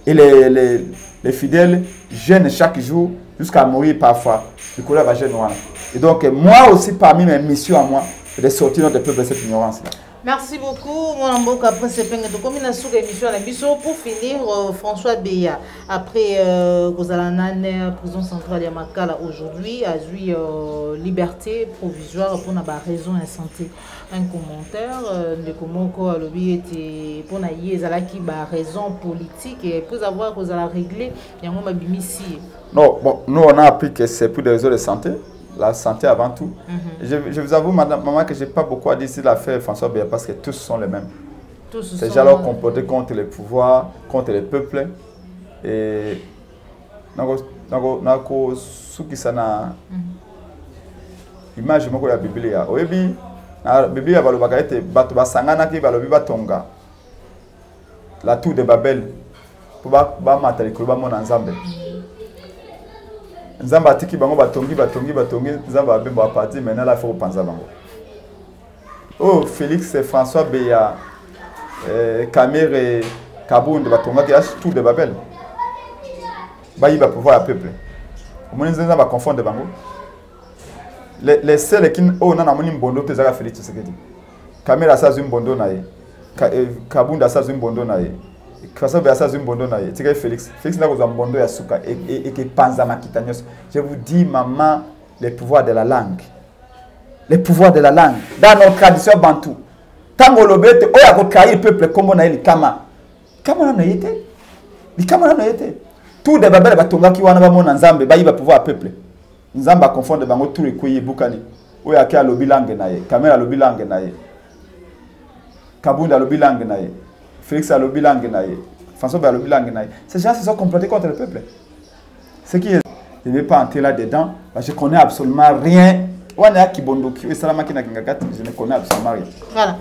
Et les fidèles jeûnent chaque jour jusqu'à mourir parfois. Du coup, là, va jeûner. Et donc, moi aussi, parmi mes missions à moi, c'est de sortir notre peuple de cette ignorance-là. Merci beaucoup, mon amboka. Après cette émission pour finir, François Beya, après Gozalana, prison centrale Yamakala aujourd'hui, a eu liberté provisoire pour la raison et santé. Un commentaire de comment a lobby était pour qui raison politique et pour avoir réglé, il y a un bimisi. Non, bon, nous on a appris que c'est pour des raisons de santé. La santé avant tout. Je vous avoue, madame, maman, que je n'ai pas beaucoup à dire sur l'affaire François Beya parce que tous sont les mêmes. C'est déjà leur comporter contre les pouvoirs, contre les peuples. Et ce qui s'en a image de la Bible. Oui, la Bible va le battre sangana qui va le batonga. La tour de Babel pour battre les colons mon ensemble. Nzamba atiki bango batongi Nzamba abembo apati maintenant la faut penser bango. Oh Félix et François Beya Kamerhe Kabund batonga qui a tout de Babel. Bayi va pouvoir le peuple. Au moins Nzamba va confondre bango. Les seuls qui oh na moni mbondo te zaka Félix Tshisekedi. Kamerhe asa zu mbondo na ye. Kabund asa zu mbondo na ye. François Beya asa zu mbondo na ye. Tika Félix na ko za mbondo ya suka et que panza makitanyos. Je vous dis maman les pouvoirs de la langue. Les pouvoirs de la langue dans notre tradition bantou. Tango lobete oya ko trahir peuple comme na eli kama. Kama na yete. Ni kama na yete. Tout de Babel batonga ki wana ba mona Nzambe ba yiba pouvoir peuple. Nzamba confondre bango tout ekuyi bukani. Oya ki alobi langue na ye. Kamera alobi langue na ye. Kabunda alobi langue na ye. Félix alobi langue na ye. François Beya alobi langue na ye. Ces gens se sont complotés contre le peuple. Ce qui est, je ne vais pas entrer là-dedans parce que je ne connais absolument rien. Je ne connais absolument rien. Voilà.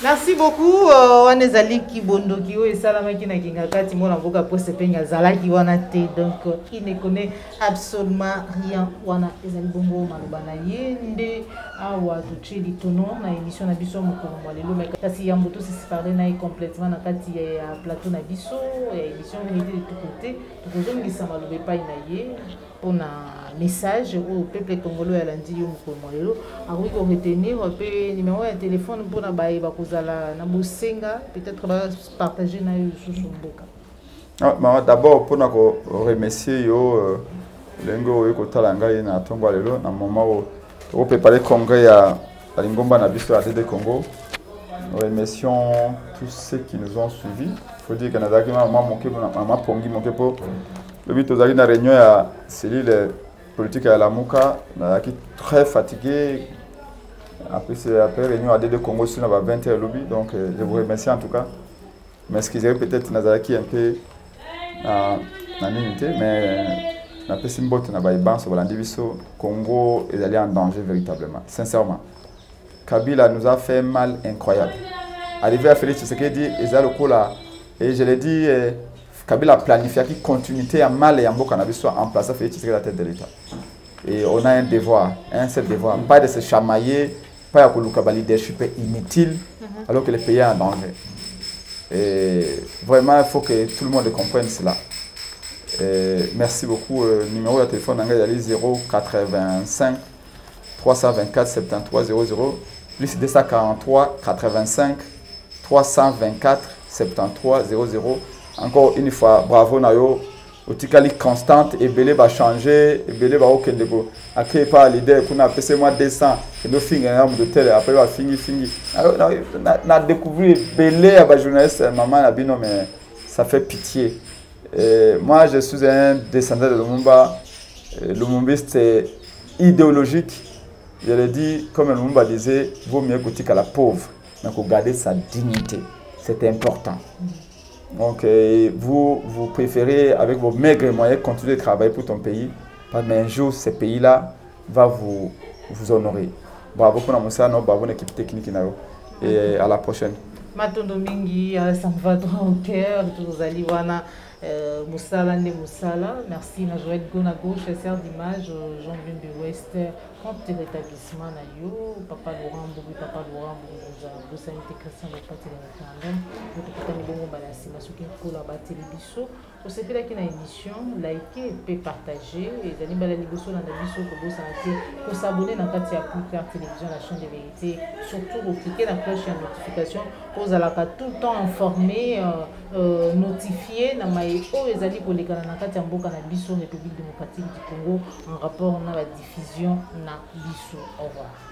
Merci beaucoup. Wanezali Kibondoki et Salamaki na Kingakati mon avocat pour se peigner Zalaki Wanate donc il ne connaît absolument rien. Wana ezali bongo malobana yende awa tucheli tono na émission na biso mokolo malelo mais kasi yambo to se séparer na complètement na kati ya plateau na biso ya émission vérité de tout côté tout comme ngisa malobe pa inaye pour un message au peuple congolais à lundi mokolo malelo a oui ko retenir pe numéro de téléphone pour na baye bakozala na bosenga peut-être partager na yo sur mboka. D'abord pour nous remercier yo lengo oyo kotala ngai na tongo lelo na moment où préparer congrès à Lingomba na biso à DD Congo. Nous remercions tous ceux qui nous ont suivis. Il faut dire que nous avons le but de la réunion à cellule politique à la Mouka, nous avons très fatigué. Après réunion à DD Congo, nous avons 20h lobby. Donc je vous remercie en tout cas. M'excuserez peut-être Nazaraki un peu en unité, mais na pesi mbote na baiban sur l'andiviso Congo est allé en danger véritablement, sincèrement. Kabila nous a fait mal incroyable. Arrivé à Félix Tshisekedi, et je l'ai dit, Kabila a planifié une continuité à mal et en beau cannabis soit en place à Félix Tshisekedi à la tête de l'État. Et on a un devoir, un seul devoir, pas de se chamailler, pas que le leadership est inutile, alors que le pays est en danger. Et vraiment, il faut que tout le monde comprenne cela. Merci beaucoup. Numéro de téléphone est 085 324 73 00 plus 243 85 324 73 00. Encore une fois, bravo Nayo. Otikali constante et belé va changer et belé va aucun dégo. Après pas l'idée qu'on a passé moi 200 et nous finir de tel après va fini. Na découvert belé à journaliste maman Nabino mais ça fait pitié. Moi, je suis un descendant de Lumumba. Lumumbiste, c'est idéologique. Je l'ai dit, comme Lumumba disait, il vaut mieux goûter qu'à la pauvre. Donc, garder sa dignité. C'est important. Donc, vous préférez, avec vos maigres moyens, continuer de travailler pour ton pays. Mais un jour, ce pays-là va vous honorer. Bravo pour nous, bravo pour l'équipe technique. Et à la prochaine. Matondo Mingi, ça me va droit au cœur. Tous allez voir. Moussala Nde Moussala, merci na Joël Gonago, chasseur d'images, Jean-Bimbi West, compte de rétablissement na yo, Papa Laurent Boubou, vous sanité Christian de parti de référendum, vous pouvez bongo balassi, masuki kola ba télébiso, au secret là qui na émission, liker et partager, et d'aller bala liboso na biso ko bosa na te, ko s'abonner na kati ya Plus Clair Télévision, la chaîne de vérité, surtout vous cliquez la cloche de notification, pour alaka tout le temps informé, notifié na oyo ezali kolekana na kati ya mboka na biso République démocratique du Congo en rapport na la diffusion na biso. Au revoir.